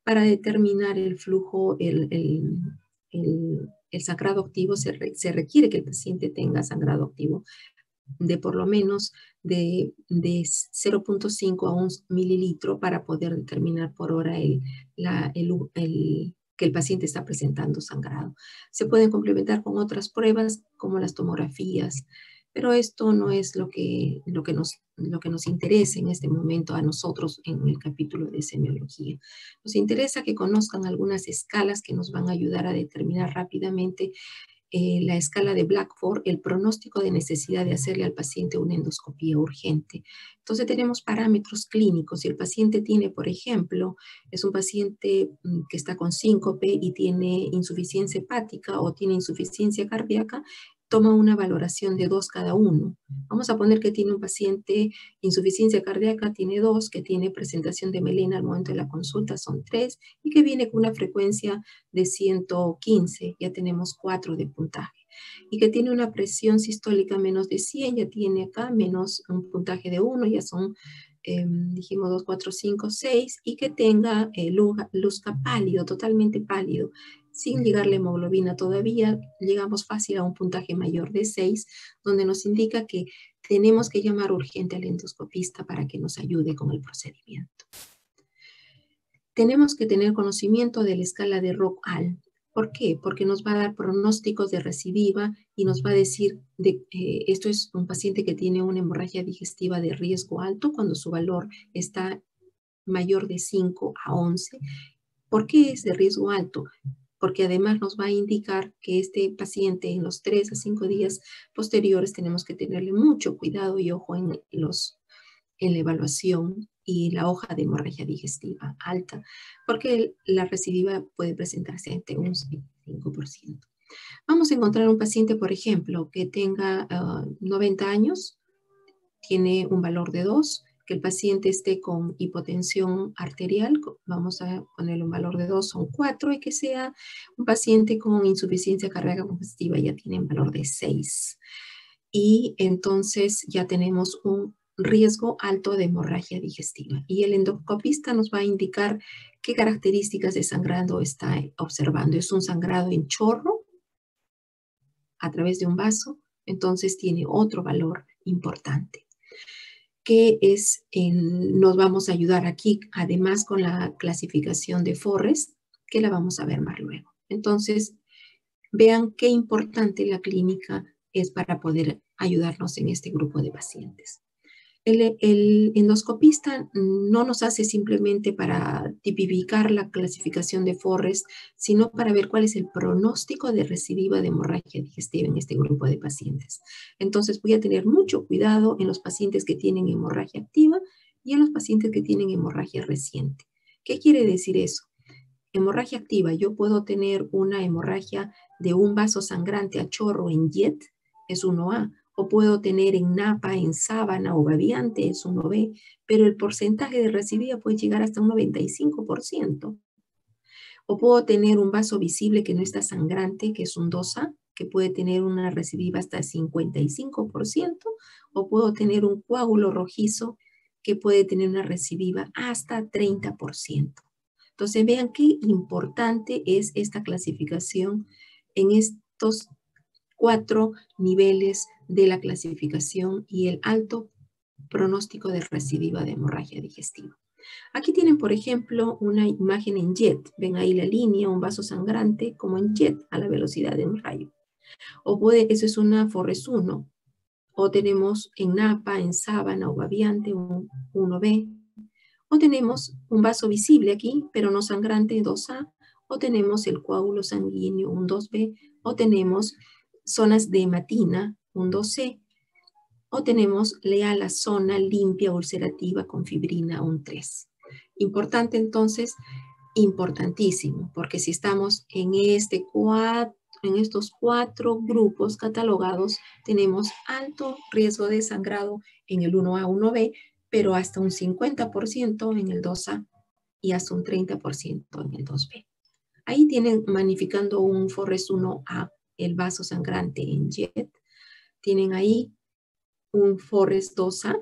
para determinar el flujo, el sangrado activo. Se requiere que el paciente tenga sangrado activo de por lo menos de 0.5 a 1 mililitro para poder determinar por hora que el paciente está presentando sangrado. Se pueden complementar con otras pruebas como las tomografías, pero esto no es lo que nos interesa en este momento a nosotros en el capítulo de semiología. Nos interesa que conozcan algunas escalas que nos van a ayudar a determinar rápidamente la escala de Blackford, el pronóstico de necesidad de hacerle al paciente una endoscopía urgente. Entonces tenemos parámetros clínicos. Si el paciente tiene, por ejemplo, es un paciente que está con síncope y tiene insuficiencia hepática o tiene insuficiencia cardíaca, toma una valoración de 2 cada uno. Vamos a poner que tiene un paciente insuficiencia cardíaca, tiene 2, que tiene presentación de melena al momento de la consulta, son 3, y que viene con una frecuencia de 115, ya tenemos 4 de puntaje. Y que tiene una presión sistólica menos de 100, ya tiene acá menos un puntaje de 1, ya son, dijimos 2, 4, 5, 6, y que tenga luzca pálido, totalmente pálido, sin llegar la hemoglobina todavía, llegamos fácil a un puntaje mayor de 6, donde nos indica que tenemos que llamar urgente al endoscopista para que nos ayude con el procedimiento. Tenemos que tener conocimiento de la escala de Rock-Al. ¿Por qué? Porque nos va a dar pronósticos de recidiva y nos va a decir, esto es un paciente que tiene una hemorragia digestiva de riesgo alto cuando su valor está mayor de 5 a 11. ¿Por qué es de riesgo alto? Porque además nos va a indicar que este paciente en los 3 a 5 días posteriores tenemos que tenerle mucho cuidado y ojo en la evaluación y la hoja de hemorragia digestiva alta, porque la recidiva puede presentarse entre un 5%. Vamos a encontrar un paciente, por ejemplo, que tenga 90 años, tiene un valor de 2, que el paciente esté con hipotensión arterial, vamos a ponerle un valor de 2, son 4, y que sea un paciente con insuficiencia cardíaca congestiva, ya tiene un valor de 6. Y entonces ya tenemos un riesgo alto de hemorragia digestiva. Y el endoscopista nos va a indicar qué características de sangrado está observando. Es un sangrado en chorro a través de un vaso, entonces tiene otro valor importante. Que nos vamos a ayudar aquí, además con la clasificación de Forrest, que la vamos a ver más luego. Entonces, vean qué importante la clínica es para poder ayudarnos en este grupo de pacientes. El endoscopista no nos hace simplemente para tipificar la clasificación de Forrest, sino para ver cuál es el pronóstico de recidiva de hemorragia digestiva en este grupo de pacientes. Entonces voy a tener mucho cuidado en los pacientes que tienen hemorragia activa y en los pacientes que tienen hemorragia reciente. ¿Qué quiere decir eso? Hemorragia activa, yo puedo tener una hemorragia de un vaso sangrante a chorro en jet, es 1A, o puedo tener en napa, en sábana o babiante, es 1B, pero el porcentaje de recidiva puede llegar hasta un 95%. O puedo tener un vaso visible que no está sangrante, que es un 2A, que puede tener una recidiva hasta 55%, o puedo tener un coágulo rojizo que puede tener una recidiva hasta 30%. Entonces vean qué importante es esta clasificación en estos 4 niveles de la clasificación y el alto pronóstico de recidiva de hemorragia digestiva. Aquí tienen, por ejemplo, una imagen en jet. Ven ahí la línea, un vaso sangrante como en jet a la velocidad de un rayo. O puede, eso es una Forrest 1. O tenemos en napa, en sábana o babiante, un 1B. O tenemos un vaso visible aquí, pero no sangrante, 2A. O tenemos el coágulo sanguíneo, un 2B. O tenemos zonas de hematina, un 2C. O tenemos la zona limpia ulcerativa con fibrina, un 3. Importante entonces, importantísimo, porque si estamos en estos 4 grupos catalogados, tenemos alto riesgo de sangrado en el 1A, 1B, pero hasta un 50% en el 2A y hasta un 30% en el 2B. Ahí tienen magnificando un Forrest 1A, el vaso sangrante en jet. Tienen ahí un Forrest 2A,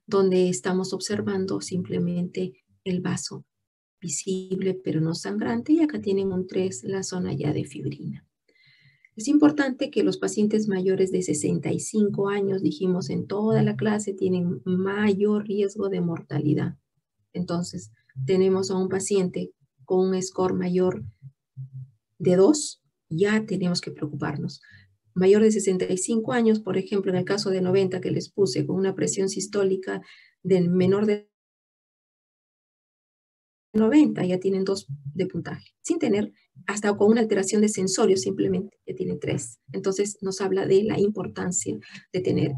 donde estamos observando simplemente el vaso visible pero no sangrante, y acá tienen un 3, la zona ya de fibrina. Es importante que los pacientes mayores de 65 años, dijimos en toda la clase, tienen mayor riesgo de mortalidad. Entonces, tenemos a un paciente con un score mayor de 2, ya tenemos que preocuparnos. Mayor de 65 años, por ejemplo, en el caso de 90 que les puse, con una presión sistólica del menor de 90, ya tienen 2 de puntaje, sin tener, hasta con una alteración de sensorio, simplemente ya tienen 3. Entonces nos habla de la importancia de tener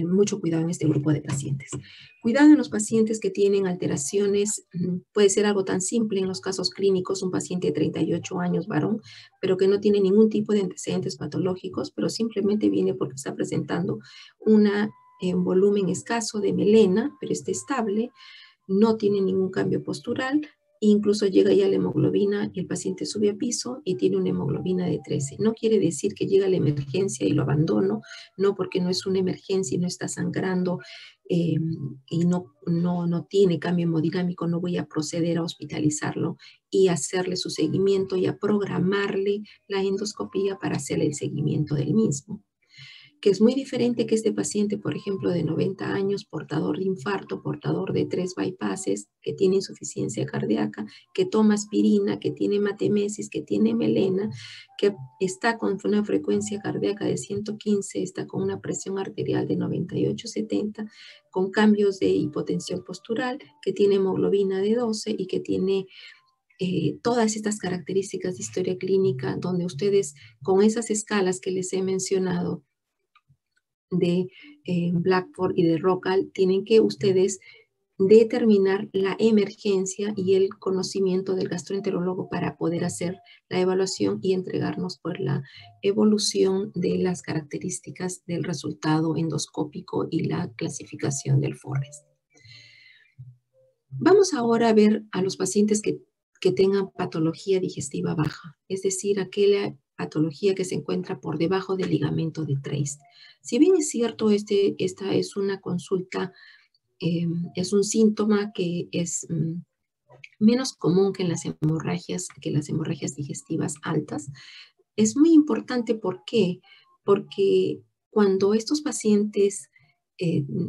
mucho cuidado en este grupo de pacientes. Cuidado en los pacientes que tienen alteraciones, puede ser algo tan simple en los casos clínicos, un paciente de 38 años, varón, pero que no tiene ningún tipo de antecedentes patológicos, pero simplemente viene porque está presentando un volumen escaso de melena, pero está estable, no tiene ningún cambio postural, incluso llega ya la hemoglobina y el paciente sube a piso y tiene una hemoglobina de 13. No quiere decir que llega la emergencia y lo abandono, no, porque no es una emergencia y no está sangrando y no tiene cambio hemodinámico, no voy a proceder a hospitalizarlo y hacerle su seguimiento y a programarle la endoscopía para hacerle el seguimiento del mismo, que es muy diferente que este paciente, por ejemplo, de 90 años, portador de infarto, portador de 3 bypasses, que tiene insuficiencia cardíaca, que toma aspirina, que tiene hematemesis, que tiene melena, que está con una frecuencia cardíaca de 115, está con una presión arterial de 98-70, con cambios de hipotensión postural, que tiene hemoglobina de 12 y que tiene todas estas características de historia clínica, donde ustedes con esas escalas que les he mencionado, de Blackford y de Rockall, tienen que ustedes determinar la emergencia y el conocimiento del gastroenterólogo para poder hacer la evaluación y entregarnos por la evolución de las características del resultado endoscópico y la clasificación del Forrest. Vamos ahora a ver a los pacientes que tengan patología digestiva baja, es decir, aquella patología que se encuentra por debajo del ligamento de Treace. Si bien es cierto, esta es una consulta, es un síntoma que es menos común que las hemorragias digestivas altas, es muy importante. ¿Por qué? Porque cuando estos pacientes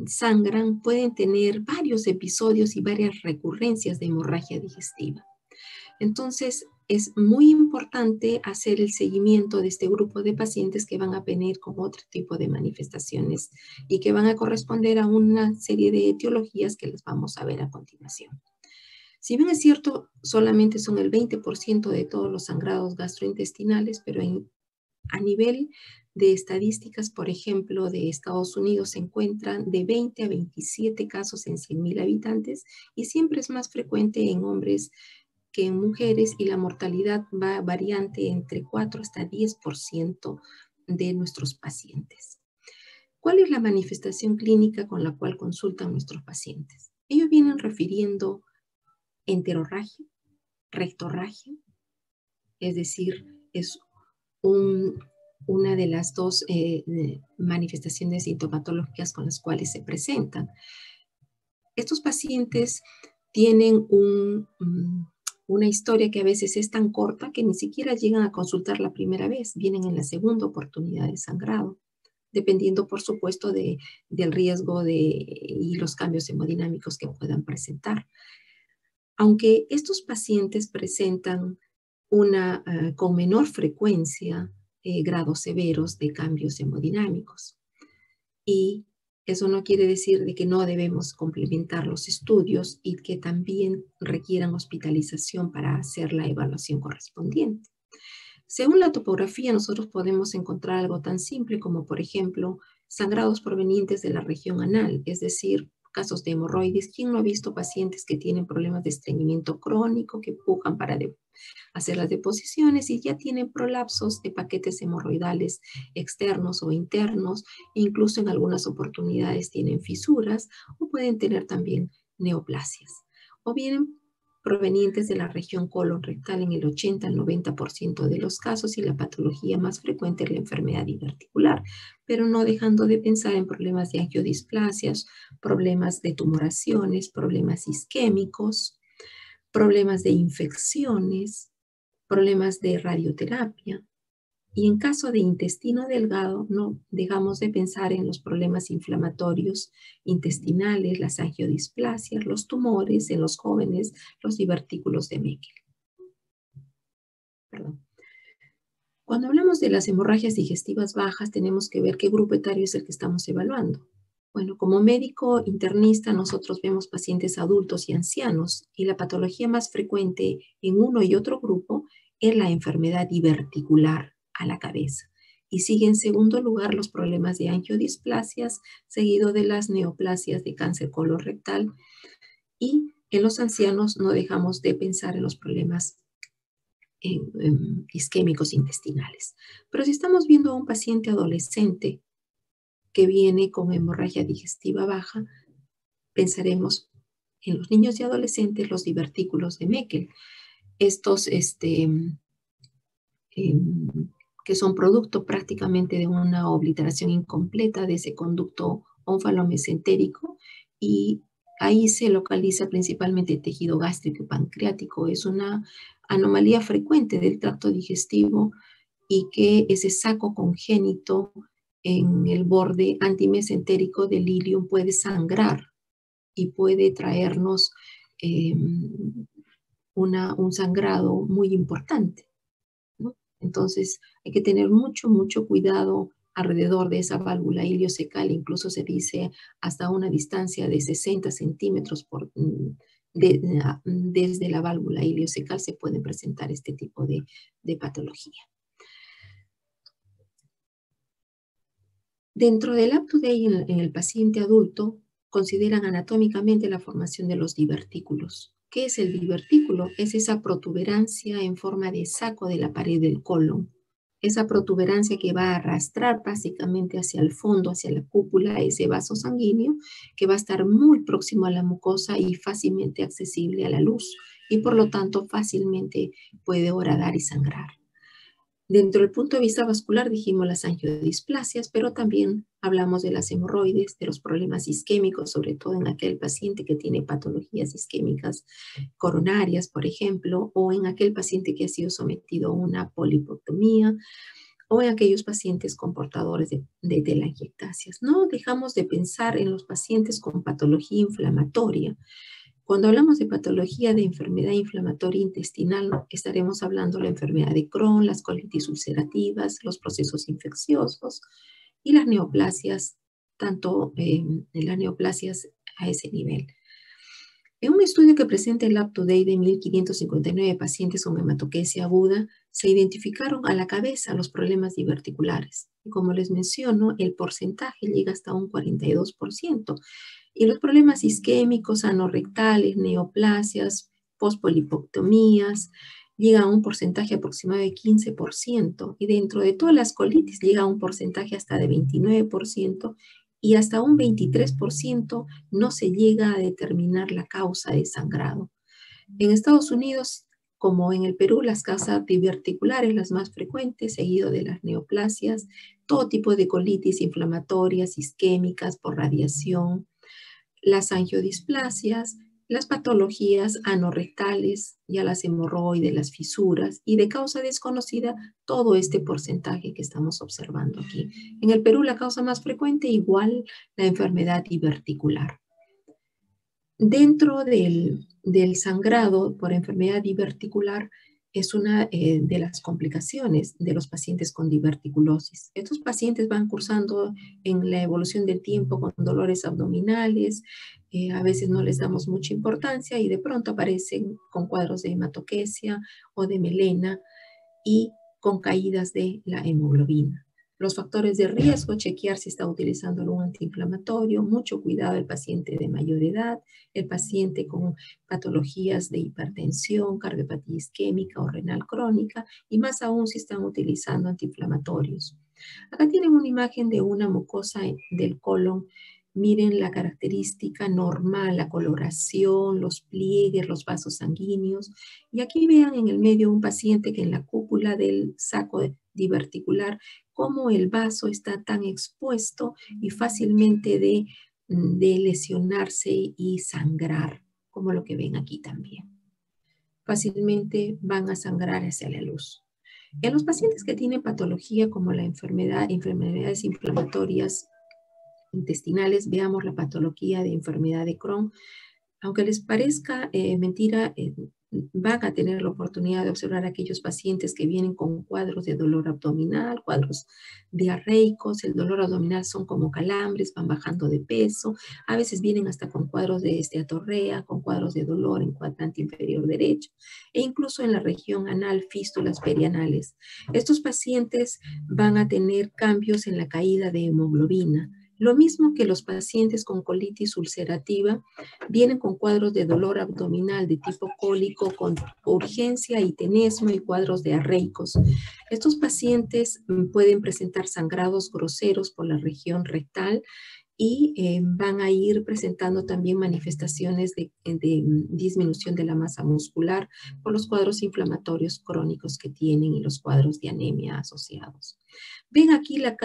sangran, pueden tener varios episodios y varias recurrencias de hemorragia digestiva. Entonces, es muy importante hacer el seguimiento de este grupo de pacientes que van a venir con otro tipo de manifestaciones y que van a corresponder a una serie de etiologías que las vamos a ver a continuación. Si bien es cierto, solamente son el 20% de todos los sangrados gastrointestinales, pero a nivel de estadísticas, por ejemplo, de Estados Unidos se encuentran de 20 a 27 casos en 100.000 habitantes y siempre es más frecuente en hombres que en mujeres y la mortalidad va variante entre 4 hasta 10% de nuestros pacientes. ¿Cuál es la manifestación clínica con la cual consultan nuestros pacientes? Ellos vienen refiriendo enterorragia, rectorragia, es decir, es una de las dos manifestaciones sintomatológicas con las cuales se presentan. Estos pacientes tienen una historia que a veces es tan corta que ni siquiera llegan a consultar la primera vez, vienen en la segunda oportunidad de sangrado, dependiendo, por supuesto, del riesgo y los cambios hemodinámicos que puedan presentar. Aunque estos pacientes presentan con menor frecuencia grados severos de cambios hemodinámicos. Y eso no quiere decir de que no debemos complementar los estudios y que también requieran hospitalización para hacer la evaluación correspondiente. Según la topografía, nosotros podemos encontrar algo tan simple como, por ejemplo, sangrados provenientes de la región anal, es decir, casos de hemorroides. ¿Quién no ha visto pacientes que tienen problemas de estreñimiento crónico, que pujan para hacer las deposiciones y ya tienen prolapsos de paquetes hemorroidales externos o internos, e incluso en algunas oportunidades tienen fisuras o pueden tener también neoplasias? O bien provenientes de la región colon rectal en el 80 al 90% de los casos, y la patología más frecuente es la enfermedad diverticular, pero no dejando de pensar en problemas de angiodisplasias, problemas de tumoraciones, problemas isquémicos, problemas de infecciones, problemas de radioterapia. Y en caso de intestino delgado, no dejamos de pensar en los problemas inflamatorios intestinales, las angiodisplasias, los tumores en los jóvenes, los divertículos de Meckel. Perdón. Cuando hablamos de las hemorragias digestivas bajas, tenemos que ver qué grupo etario es el que estamos evaluando. Bueno, como médico internista, nosotros vemos pacientes adultos y ancianos, y la patología más frecuente en uno y otro grupo es la enfermedad diverticular a la cabeza. Y sigue en segundo lugar los problemas de angiodisplasias, seguido de las neoplasias de cáncer colorectal. Y en los ancianos no dejamos de pensar en los problemas isquémicos intestinales. Pero si estamos viendo a un paciente adolescente que viene con hemorragia digestiva baja, pensaremos en los niños y adolescentes los divertículos de Meckel. Estos que son producto prácticamente de una obliteración incompleta de ese conducto ónfalo-mesentérico, y ahí se localiza principalmente el tejido gástrico y pancreático. Es una anomalía frecuente del tracto digestivo y que ese saco congénito en el borde antimesentérico del ilium puede sangrar y puede traernos un sangrado muy importante, ¿no? Entonces hay que tener mucho, mucho cuidado alrededor de esa válvula iliocecal. Incluso se dice hasta una distancia de 60 centímetros desde la válvula iliocecal se pueden presentar este tipo de patología. Dentro del up-to-date en el paciente adulto, consideran anatómicamente la formación de los divertículos. ¿Qué es el divertículo? Es esa protuberancia en forma de saco de la pared del colon. Esa protuberancia que va a arrastrar básicamente hacia el fondo, hacia la cúpula, ese vaso sanguíneo que va a estar muy próximo a la mucosa y fácilmente accesible a la luz, y por lo tanto fácilmente puede horadar y sangrar. Dentro del punto de vista vascular dijimos las angiodisplasias, pero también hablamos de las hemorroides, de los problemas isquémicos, sobre todo en aquel paciente que tiene patologías isquémicas coronarias, por ejemplo, o en aquel paciente que ha sido sometido a una polipectomía, o en aquellos pacientes con portadores de telangiectasias. No dejamos de pensar en los pacientes con patología inflamatoria, Cuando hablamos de patología de enfermedad inflamatoria intestinal, estaremos hablando de la enfermedad de Crohn, las colitis ulcerativas, los procesos infecciosos y las neoplasias, tanto las neoplasias a ese nivel. En un estudio que presenta el UpToDate de 1.559 pacientes con hematoquesia aguda, se identificaron a la cabeza los problemas diverticulares. Y como les menciono, el porcentaje llega hasta un 42%. Y los problemas isquémicos, anorrectales, neoplasias, pospolipectomías, llegan a un porcentaje aproximado de 15%. Y dentro de todas las colitis llega a un porcentaje hasta de 29%. Y hasta un 23% no se llega a determinar la causa de sangrado. En Estados Unidos, como en el Perú, las causas diverticulares, las más frecuentes, seguido de las neoplasias, todo tipo de colitis inflamatorias, isquémicas por radiación, las angiodisplasias, las patologías anorrectales, ya las hemorroides, las fisuras, y de causa desconocida, todo este porcentaje que estamos observando aquí. En el Perú, la causa más frecuente, igual la enfermedad diverticular. Dentro del sangrado por enfermedad diverticular, es una de las complicaciones de los pacientes con diverticulosis. Estos pacientes van cursando en la evolución del tiempo con dolores abdominales, a veces no les damos mucha importancia y de pronto aparecen con cuadros de hematoquesia o de melena y con caídas de la hemoglobina. Los factores de riesgo, chequear si está utilizando algún antiinflamatorio, mucho cuidado el paciente de mayor edad, el paciente con patologías de hipertensión, cardiopatía isquémica o renal crónica, y más aún si están utilizando antiinflamatorios. Acá tienen una imagen de una mucosa del colon. Miren la característica normal, la coloración, los pliegues, los vasos sanguíneos. Y aquí vean en el medio un paciente que en la cúpula del saco diverticular, cómo el vaso está tan expuesto y fácilmente de lesionarse y sangrar, como lo que ven aquí también. Fácilmente van a sangrar hacia la luz. En los pacientes que tienen patología como la enfermedades inflamatorias intestinales, veamos la patología de enfermedad de Crohn. Aunque les parezca mentira, van a tener la oportunidad de observar a aquellos pacientes que vienen con cuadros de dolor abdominal, cuadros diarreicos. El dolor abdominal son como calambres, van bajando de peso. A veces vienen hasta con cuadros de esteatorrea, con cuadros de dolor en cuadrante inferior derecho, e incluso en la región anal, fístulas perianales. Estos pacientes van a tener cambios en la caída de hemoglobina. Lo mismo que los pacientes con colitis ulcerativa vienen con cuadros de dolor abdominal de tipo cólico con urgencia y tenesmo y cuadros diarreicos. Estos pacientes pueden presentar sangrados groseros por la región rectal y van a ir presentando también manifestaciones de disminución de la masa muscular por los cuadros inflamatorios crónicos que tienen y los cuadros de anemia asociados. Ven aquí la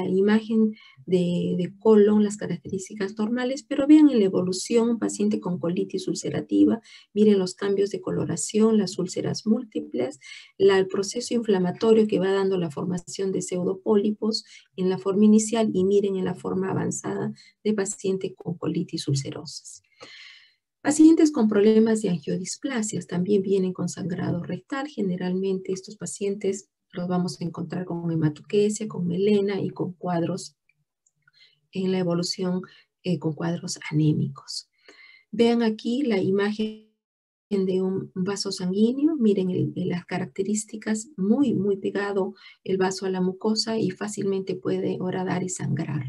imagen de colon, las características normales, pero vean en la evolución un paciente con colitis ulcerativa, miren los cambios de coloración, las úlceras múltiples, el proceso inflamatorio que va dando la formación de pseudopólipos en la forma inicial y miren en la forma avanzada de paciente con colitis ulcerosas. Pacientes con problemas de angiodisplasias también vienen con sangrado rectal. Generalmente estos pacientes los vamos a encontrar con hematoquesia, con melena y con cuadros en la evolución con cuadros anémicos. Vean aquí la imagen de un vaso sanguíneo. Miren las características, muy pegado el vaso a la mucosa y fácilmente puede horadar y sangrar.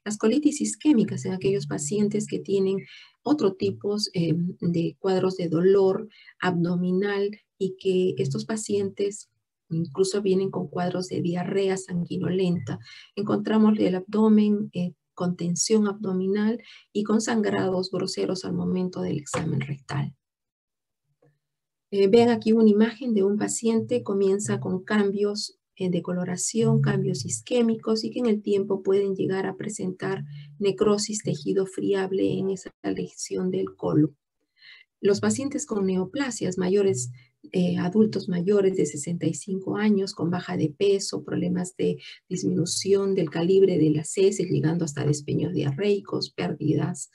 Las colitis isquémicas en aquellos pacientes que tienen otro tipo de cuadros de dolor abdominal y que estos pacientes incluso vienen con cuadros de diarrea sanguinolenta. Encontramos el abdomen con tensión abdominal y con sangrados groseros al momento del examen rectal. Ven aquí una imagen de un paciente, comienza con cambios de coloración, cambios isquémicos y que en el tiempo pueden llegar a presentar necrosis tejido friable en esa lesión del colon. Los pacientes con neoplasias mayores, adultos mayores de 65 años con baja de peso, problemas de disminución del calibre de las heces, llegando hasta despeños diarreicos, pérdidas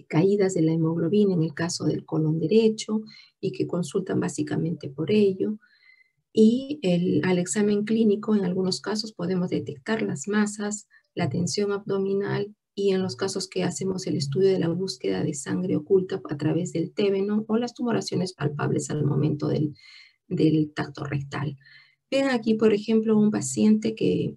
caídas de la hemoglobina en el caso del colon derecho y que consultan básicamente por ello. Y al examen clínico, en algunos casos podemos detectar las masas, la tensión abdominal y en los casos que hacemos el estudio de la búsqueda de sangre oculta a través del tébeno o las tumoraciones palpables al momento del tacto rectal. Ven aquí, por ejemplo, un paciente que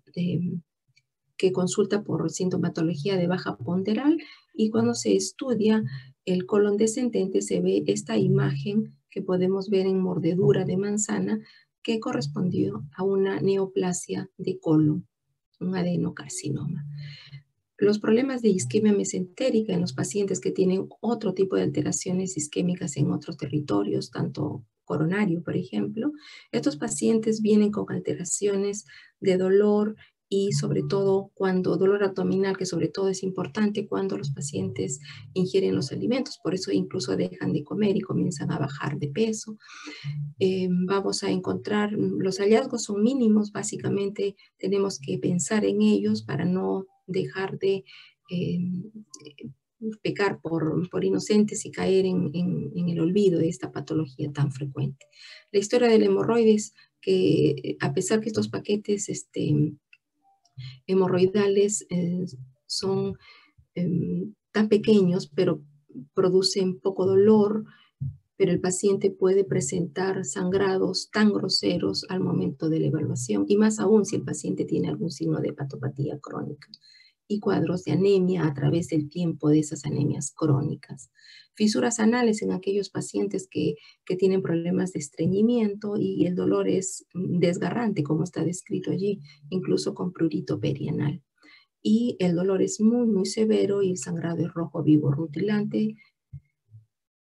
consulta por sintomatología de baja ponderal y cuando se estudia el colon descendente se ve esta imagen que podemos ver en mordedura de manzana que correspondió a una neoplasia de colon, un adenocarcinoma. Los problemas de isquemia mesentérica en los pacientes que tienen otro tipo de alteraciones isquémicas en otros territorios, tanto coronario, por ejemplo, estos pacientes vienen con alteraciones de dolor y sobre todo cuando dolor abdominal, que sobre todo es importante cuando los pacientes ingieren los alimentos, por eso incluso dejan de comer y comienzan a bajar de peso. Vamos a encontrar, los hallazgos son mínimos, básicamente tenemos que pensar en ellos para no dejar de pecar por inocentes y caer en el olvido de esta patología tan frecuente. La historia del hemorroides, que a pesar que estos paquetes hemorroidales son tan pequeños, pero producen poco dolor, pero el paciente puede presentar sangrados tan groseros al momento de la evaluación, y más aún si el paciente tiene algún signo de hepatopatía crónica, y cuadros de anemia a través del tiempo de esas anemias crónicas. Fisuras anales en aquellos pacientes que tienen problemas de estreñimiento y el dolor es desgarrante, como está descrito allí, incluso con prurito perianal. Y el dolor es muy, muy severo y el sangrado es rojo vivo rutilante.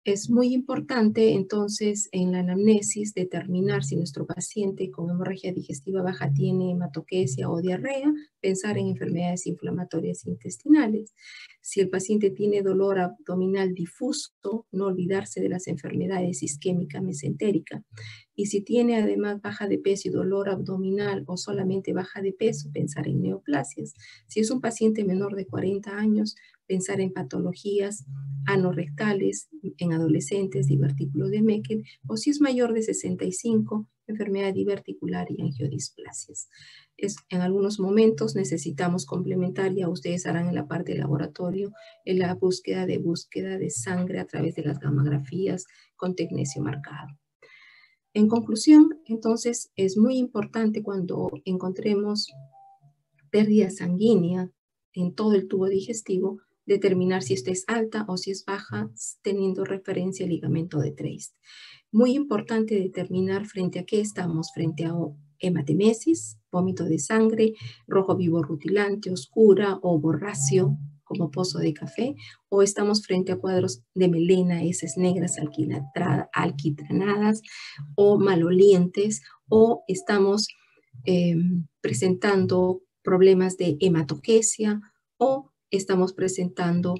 Es muy importante entonces en la anamnesis determinar si nuestro paciente con hemorragia digestiva baja tiene hematoquesia o diarrea, pensar en enfermedades inflamatorias intestinales. Si el paciente tiene dolor abdominal difuso, no olvidarse de las enfermedades isquémica mesentérica. Y si tiene además baja de peso y dolor abdominal o solamente baja de peso, pensar en neoplasias. Si es un paciente menor de 40 años, pensar en patologías anorrectales en adolescentes, divertículo de Meckel, o si es mayor de 65, enfermedad diverticular y angiodisplasias. En algunos momentos necesitamos complementar, ya ustedes harán en la parte de laboratorio, en la búsqueda de sangre a través de las gamografías con tecnecio marcado. En conclusión, entonces, es muy importante cuando encontremos pérdida sanguínea en todo el tubo digestivo, determinar si esta es alta o si es baja, teniendo referencia al ligamento de Treist. Muy importante determinar frente a qué estamos, frente a hematemesis, vómito de sangre, rojo vivo rutilante, oscura o borráceo, como pozo de café, o estamos frente a cuadros de melena, heces negras alquitranadas o malolientes, o estamos presentando problemas de hematoquesia o estamos presentando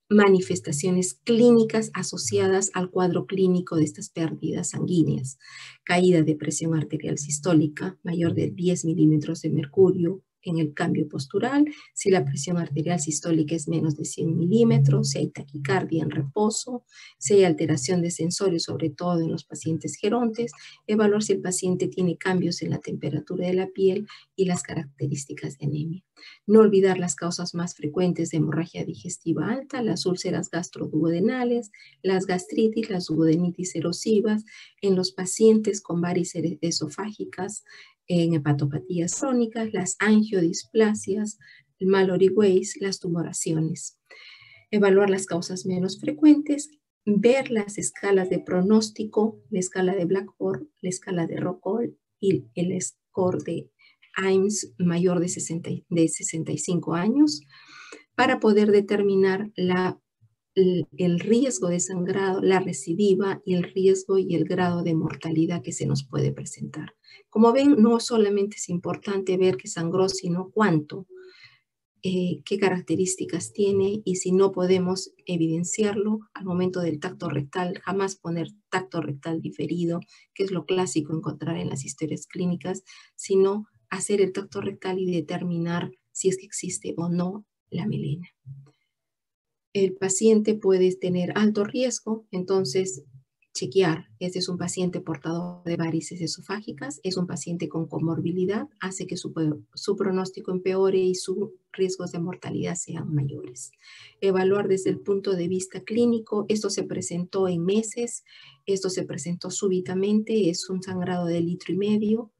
manifestaciones clínicas asociadas al cuadro clínico de estas pérdidas sanguíneas. Caída de presión arterial sistólica mayor de 10 milímetros de mercurio en el cambio postural, si la presión arterial sistólica es menos de 100 milímetros, si hay taquicardia en reposo, si hay alteración de sensorio, sobre todo en los pacientes gerontes, evaluar si el paciente tiene cambios en la temperatura de la piel y las características de anemia. No olvidar las causas más frecuentes de hemorragia digestiva alta, las úlceras gastroduodenales, las gastritis, las duodenitis erosivas, en los pacientes con varices esofágicas, en hepatopatías crónicas, las angiodisplasias, el Mallory Weiss, las tumoraciones. Evaluar las causas menos frecuentes, ver las escalas de pronóstico, la escala de Blackboard, la escala de Rockall y el score de AIMS mayor de 65 años, para poder determinar el riesgo de sangrado, la recidiva y el riesgo y el grado de mortalidad que se nos puede presentar. Como ven, no solamente es importante ver que sangró, sino cuánto, qué características tiene, y si no podemos evidenciarlo al momento del tacto rectal, jamás poner tacto rectal diferido, que es lo clásico encontrar en las historias clínicas, sino hacer el tacto rectal y determinar si es que existe o no la melena. el paciente puede tener alto riesgo, entonces chequear, este es un paciente portador de varices esofágicas, es un paciente con comorbilidad, hace que su pronóstico empeore y sus riesgos de mortalidad sean mayores. Evaluar desde el punto de vista clínico, esto se presentó en meses, esto se presentó súbitamente, es un sangrado de 1,5 litros,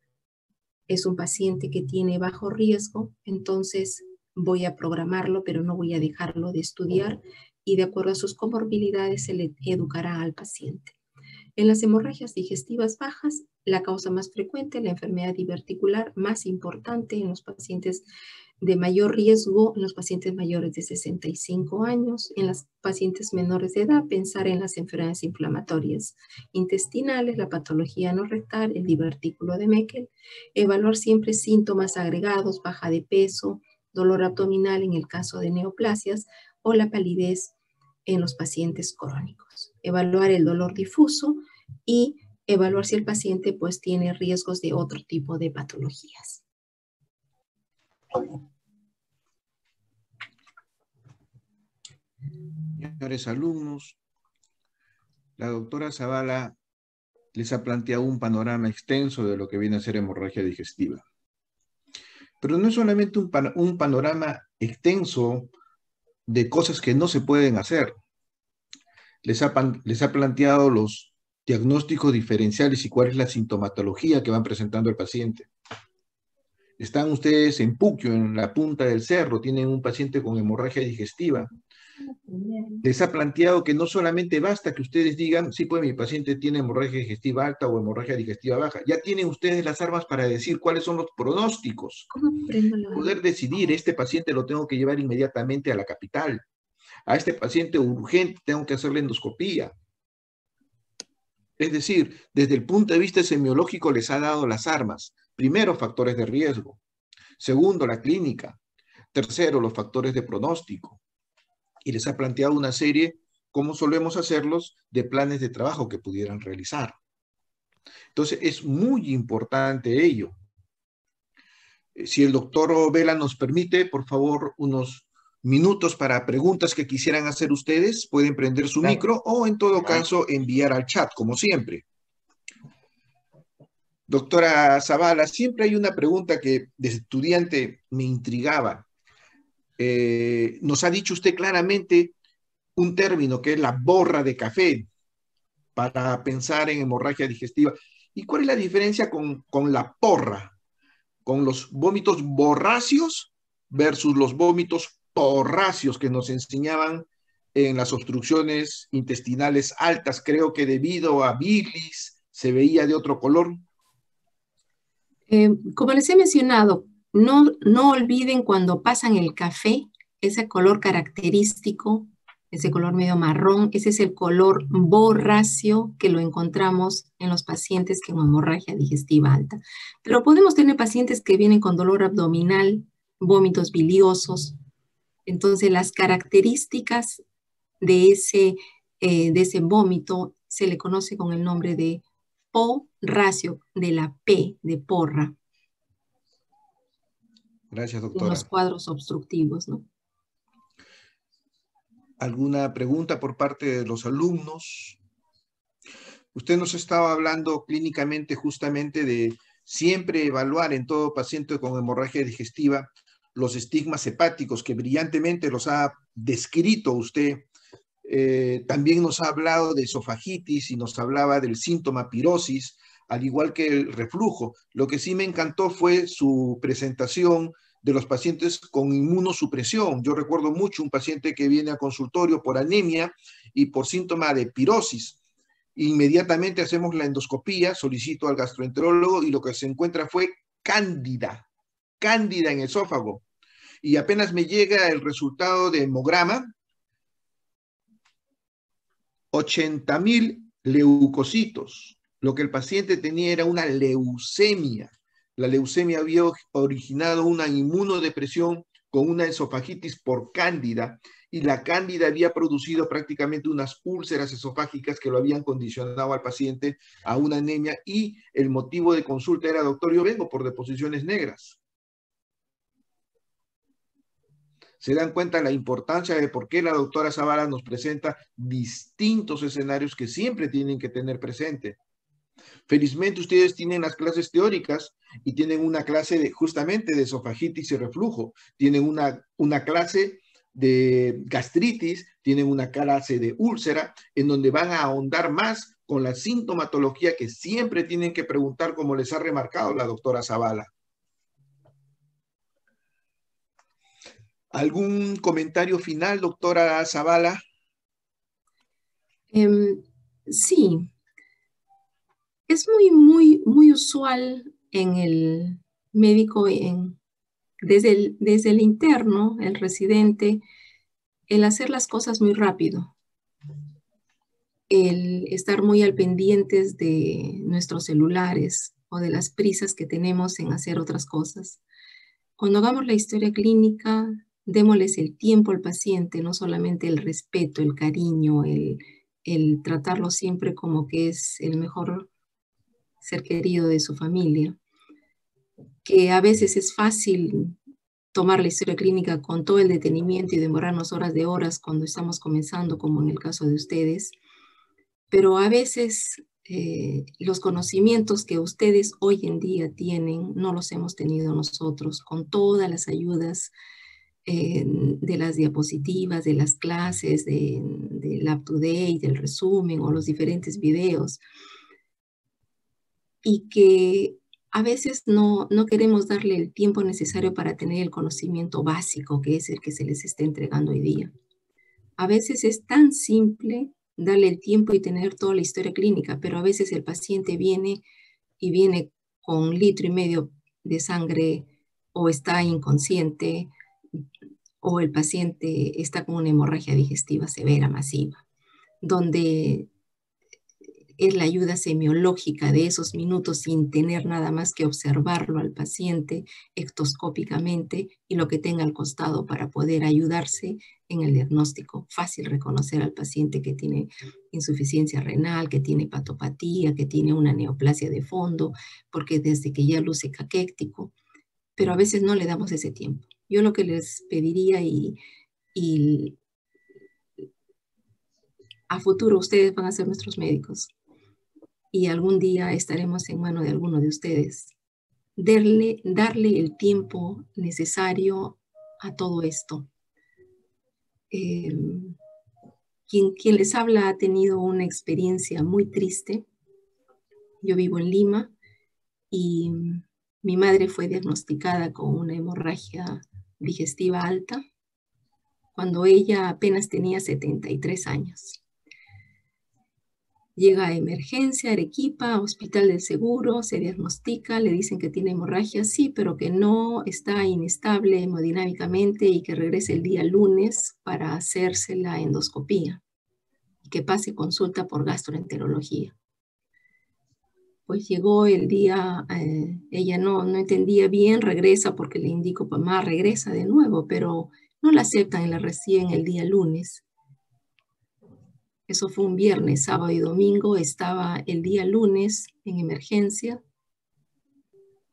es un paciente que tiene bajo riesgo, entonces voy a programarlo, pero no voy a dejarlo de estudiar y de acuerdo a sus comorbilidades se le educará al paciente. En las hemorragias digestivas bajas, la causa más frecuente, la enfermedad diverticular más importante en los pacientes de mayor riesgo, en los pacientes mayores de 65 años, en los pacientes menores de edad, pensar en las enfermedades inflamatorias intestinales, la patología no rectal, el divertículo de Meckel, evaluar siempre síntomas agregados, baja de peso, dolor abdominal en el caso de neoplasias o la palidez en los pacientes crónicos. Evaluar el dolor difuso y evaluar si el paciente pues tiene riesgos de otro tipo de patologías. Señores alumnos, la doctora Zavala les ha planteado un panorama extenso de lo que viene a ser hemorragia digestiva. Pero no es solamente un panorama extenso de cosas que no se pueden hacer. Les ha planteado los diagnósticos diferenciales y cuál es la sintomatología que van presentando el paciente. Están ustedes en Puquio, en la punta del cerro, tienen un paciente con hemorragia digestiva. Les ha planteado que no solamente basta que ustedes digan, sí, pues mi paciente tiene hemorragia digestiva alta o hemorragia digestiva baja. Ya tienen ustedes las armas para decir cuáles son los pronósticos. Poder decidir, este paciente lo tengo que llevar inmediatamente a la capital. A este paciente urgente tengo que hacerle endoscopía. Es decir, desde el punto de vista semiológico les ha dado las armas. Primero, factores de riesgo. Segundo, la clínica. Tercero, los factores de pronóstico. Y les ha planteado una serie, como solemos hacerlos, de planes de trabajo que pudieran realizar. Entonces, es muy importante ello. Si el doctor Vela nos permite, por favor, unos minutos para preguntas que quisieran hacer ustedes, pueden prender su micro o, en todo caso, enviar al chat, como siempre. Doctora Zavala, siempre hay una pregunta que desde estudiante me intrigaba. Nos ha dicho usted claramente un término que es la borra de café para pensar en hemorragia digestiva. ¿Y cuál es la diferencia con la porra? Con los vómitos borráceos versus los vómitos porráceos que nos enseñaban en las obstrucciones intestinales altas. Creo que debido a bilis se veía de otro color. Como les he mencionado, no olviden cuando pasan el café, ese color característico, ese color medio marrón, ese es el color borráceo que lo encontramos en los pacientes con hemorragia digestiva alta. Pero podemos tener pacientes que vienen con dolor abdominal, vómitos biliosos. Entonces, las características de ese vómito se le conoce con el nombre de porracio, de la P, de porra. Gracias, doctora. En los cuadros obstructivos, ¿no? ¿Alguna pregunta por parte de los alumnos? Usted nos estaba hablando clínicamente justamente de siempre evaluar en todo paciente con hemorragia digestiva los estigmas hepáticos que brillantemente los ha descrito usted. También nos ha hablado de esofagitis y nos hablaba del síntoma pirosis, al igual que el reflujo. Lo que sí me encantó fue su presentación de los pacientes con inmunosupresión. Yo recuerdo mucho un paciente que viene a consultorio por anemia y por síntoma de pirosis. Inmediatamente hacemos la endoscopía, solicito al gastroenterólogo y lo que se encuentra fue cándida en esófago. Y apenas me llega el resultado de hemograma, 80.000 leucocitos. Lo que el paciente tenía era una leucemia. La leucemia había originado una inmunodepresión con una esofagitis por cándida y la cándida había producido prácticamente unas úlceras esofágicas que lo habían condicionado al paciente a una anemia y el motivo de consulta era: doctor, yo vengo por deposiciones negras. Se dan cuenta de la importancia de por qué la doctora Zavala nos presenta distintos escenarios que siempre tienen que tener presente. Felizmente ustedes tienen las clases teóricas y tienen una clase de, justamente de esofagitis y reflujo. Tienen una clase de gastritis, tienen una clase de úlcera, en donde van a ahondar más con la sintomatología que siempre tienen que preguntar, como les ha remarcado la doctora Zavala. ¿Algún comentario final, doctora Zavala? Sí, es muy usual en el médico, desde el interno, el residente, el hacer las cosas muy rápido, el estar muy al pendientes de nuestros celulares o de las prisas que tenemos en hacer otras cosas. Cuando hagamos la historia clínica, démosles el tiempo al paciente, no solamente el respeto, el cariño, el tratarlo siempre como que es el mejor ser querido de su familia, que a veces es fácil tomar la historia clínica con todo el detenimiento y demorarnos horas de horas cuando estamos comenzando, como en el caso de ustedes, pero a veces los conocimientos que ustedes hoy en día tienen no los hemos tenido nosotros, con todas las ayudas de las diapositivas, de las clases, del up-to-date, del resumen o los diferentes videos, y que a veces no queremos darle el tiempo necesario para tener el conocimiento básico, que es el que se les está entregando hoy día. A veces es tan simple darle el tiempo y tener toda la historia clínica, pero a veces el paciente viene con 1,5 litros de sangre, o está inconsciente, o el paciente está con una hemorragia digestiva severa, masiva, donde es la ayuda semiológica de esos minutos sin tener nada más que observarlo al paciente ectoscópicamente y lo que tenga al costado para poder ayudarse en el diagnóstico. Fácil reconocer al paciente que tiene insuficiencia renal, que tiene hepatopatía, que tiene una neoplasia de fondo, porque desde que ya luce caquéctico, pero a veces no le damos ese tiempo. Yo lo que les pediría y a futuro ustedes van a ser nuestros médicos y algún día estaremos en manos de alguno de ustedes. Darle el tiempo necesario a todo esto. Quien les habla ha tenido una experiencia muy triste. Yo vivo en Lima y mi madre fue diagnosticada con una hemorragia digestiva alta cuando ella apenas tenía 73 años. Llega a emergencia, Arequipa, Hospital del Seguro, se diagnostica, le dicen que tiene hemorragia, sí, pero que no está inestable hemodinámicamente y que regrese el día lunes para hacerse la endoscopía y que pase consulta por gastroenterología. Pues llegó el día, ella no entendía bien, regresa porque le indico, mamá, regresa de nuevo, pero no la aceptan y la reciben el día lunes. Eso fue un viernes, sábado y domingo. Estaba el día lunes en emergencia.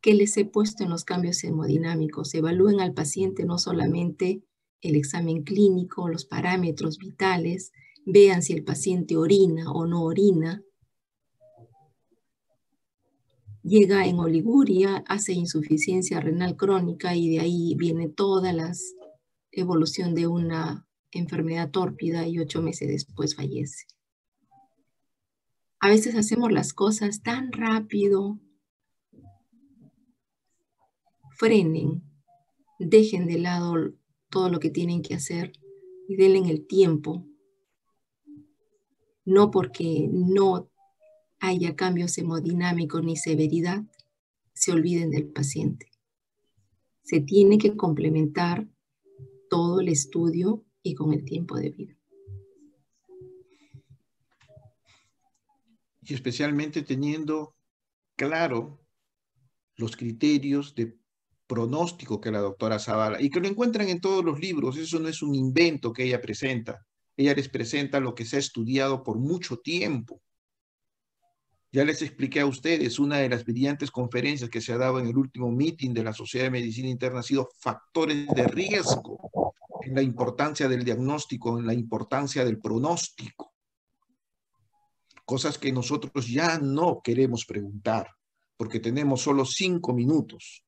¿Qué les he puesto en los cambios hemodinámicos? Evalúen al paciente no solamente el examen clínico, los parámetros vitales, vean si el paciente orina o no orina. Llega en oliguria, hace insuficiencia renal crónica y de ahí viene toda la evolución de una enfermedad tórpida y 8 meses después fallece. A veces hacemos las cosas tan rápido. Frenen, dejen de lado todo lo que tienen que hacer y denle el tiempo. No porque no haya cambios hemodinámicos ni severidad, se olviden del paciente. Se tiene que complementar todo el estudio y con el tiempo debido. Y especialmente teniendo claro los criterios de pronóstico que la doctora Zavala, y que lo encuentran en todos los libros, eso no es un invento que ella presenta, ella les presenta lo que se ha estudiado por mucho tiempo. Ya les expliqué a ustedes, una de las brillantes conferencias que se ha dado en el último meeting de la Sociedad de Medicina Interna ha sido factores de riesgo, en la importancia del diagnóstico, en la importancia del pronóstico. Cosas que nosotros ya no queremos preguntar, porque tenemos solo 5 minutos.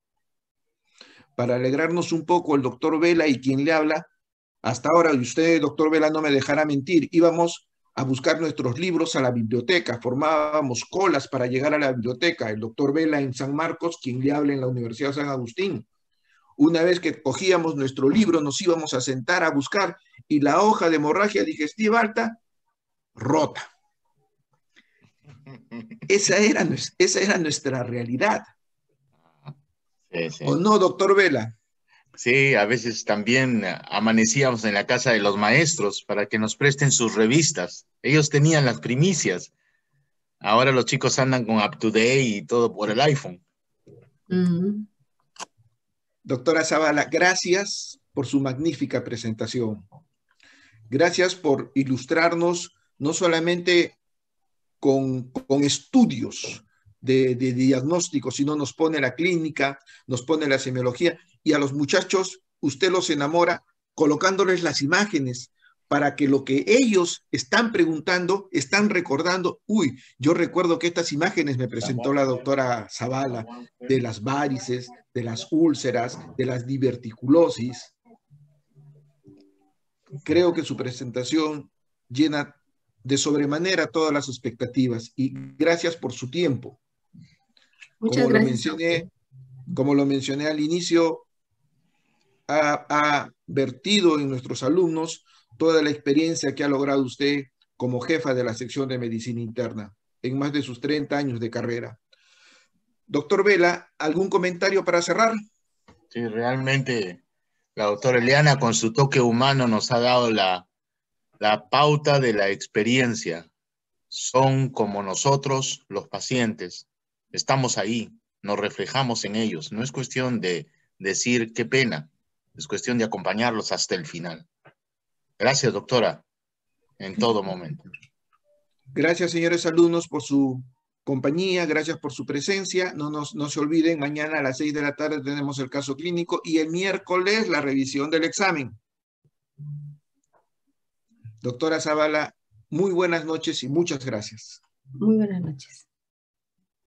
Para alegrarnos un poco, el doctor Vela y quien le habla, hasta ahora, y usted, doctor Vela, no me dejará mentir, íbamos a buscar nuestros libros a la biblioteca, formábamos colas para llegar a la biblioteca. El doctor Vela en San Marcos, quien le habla en la Universidad de San Agustín. Una vez que cogíamos nuestro libro, nos íbamos a sentar a buscar y la hoja de hemorragia digestiva alta, rota. Esa era nuestra realidad. Sí, sí. ¿O no, doctor Vela? Sí, a veces también amanecíamos en la casa de los maestros para que nos presten sus revistas. Ellos tenían las primicias. Ahora los chicos andan con UpToDate y todo por el iPhone. Doctora Zavala, gracias por su magnífica presentación. Gracias por ilustrarnos no solamente con estudios de diagnóstico, sino nos pone la clínica, nos pone la semiología, y a los muchachos usted los enamora colocándoles las imágenes para que lo que ellos están preguntando, están recordando. Uy, yo recuerdo que estas imágenes me presentó la doctora Zavala, de las varices, de las úlceras, de las diverticulosis. Creo que su presentación llena de sobremanera todas las expectativas, y gracias por su tiempo. Muchas gracias. Como lo mencioné al inicio, ha vertido en nuestros alumnos toda la experiencia que ha logrado usted como jefa de la sección de medicina interna en más de sus 30 años de carrera. Doctor Vela, ¿algún comentario para cerrar? Sí, realmente la doctora Eliana con su toque humano nos ha dado la pauta de la experiencia. Son como nosotros los pacientes. Estamos ahí, nos reflejamos en ellos. No es cuestión de decir qué pena, es cuestión de acompañarlos hasta el final. Gracias, doctora, en todo momento. Gracias, señores alumnos, por su compañía, gracias por su presencia. No se olviden, mañana a las 6 de la tarde tenemos el caso clínico y el miércoles la revisión del examen. Doctora Zavala, muy buenas noches y muchas gracias. Muy buenas noches.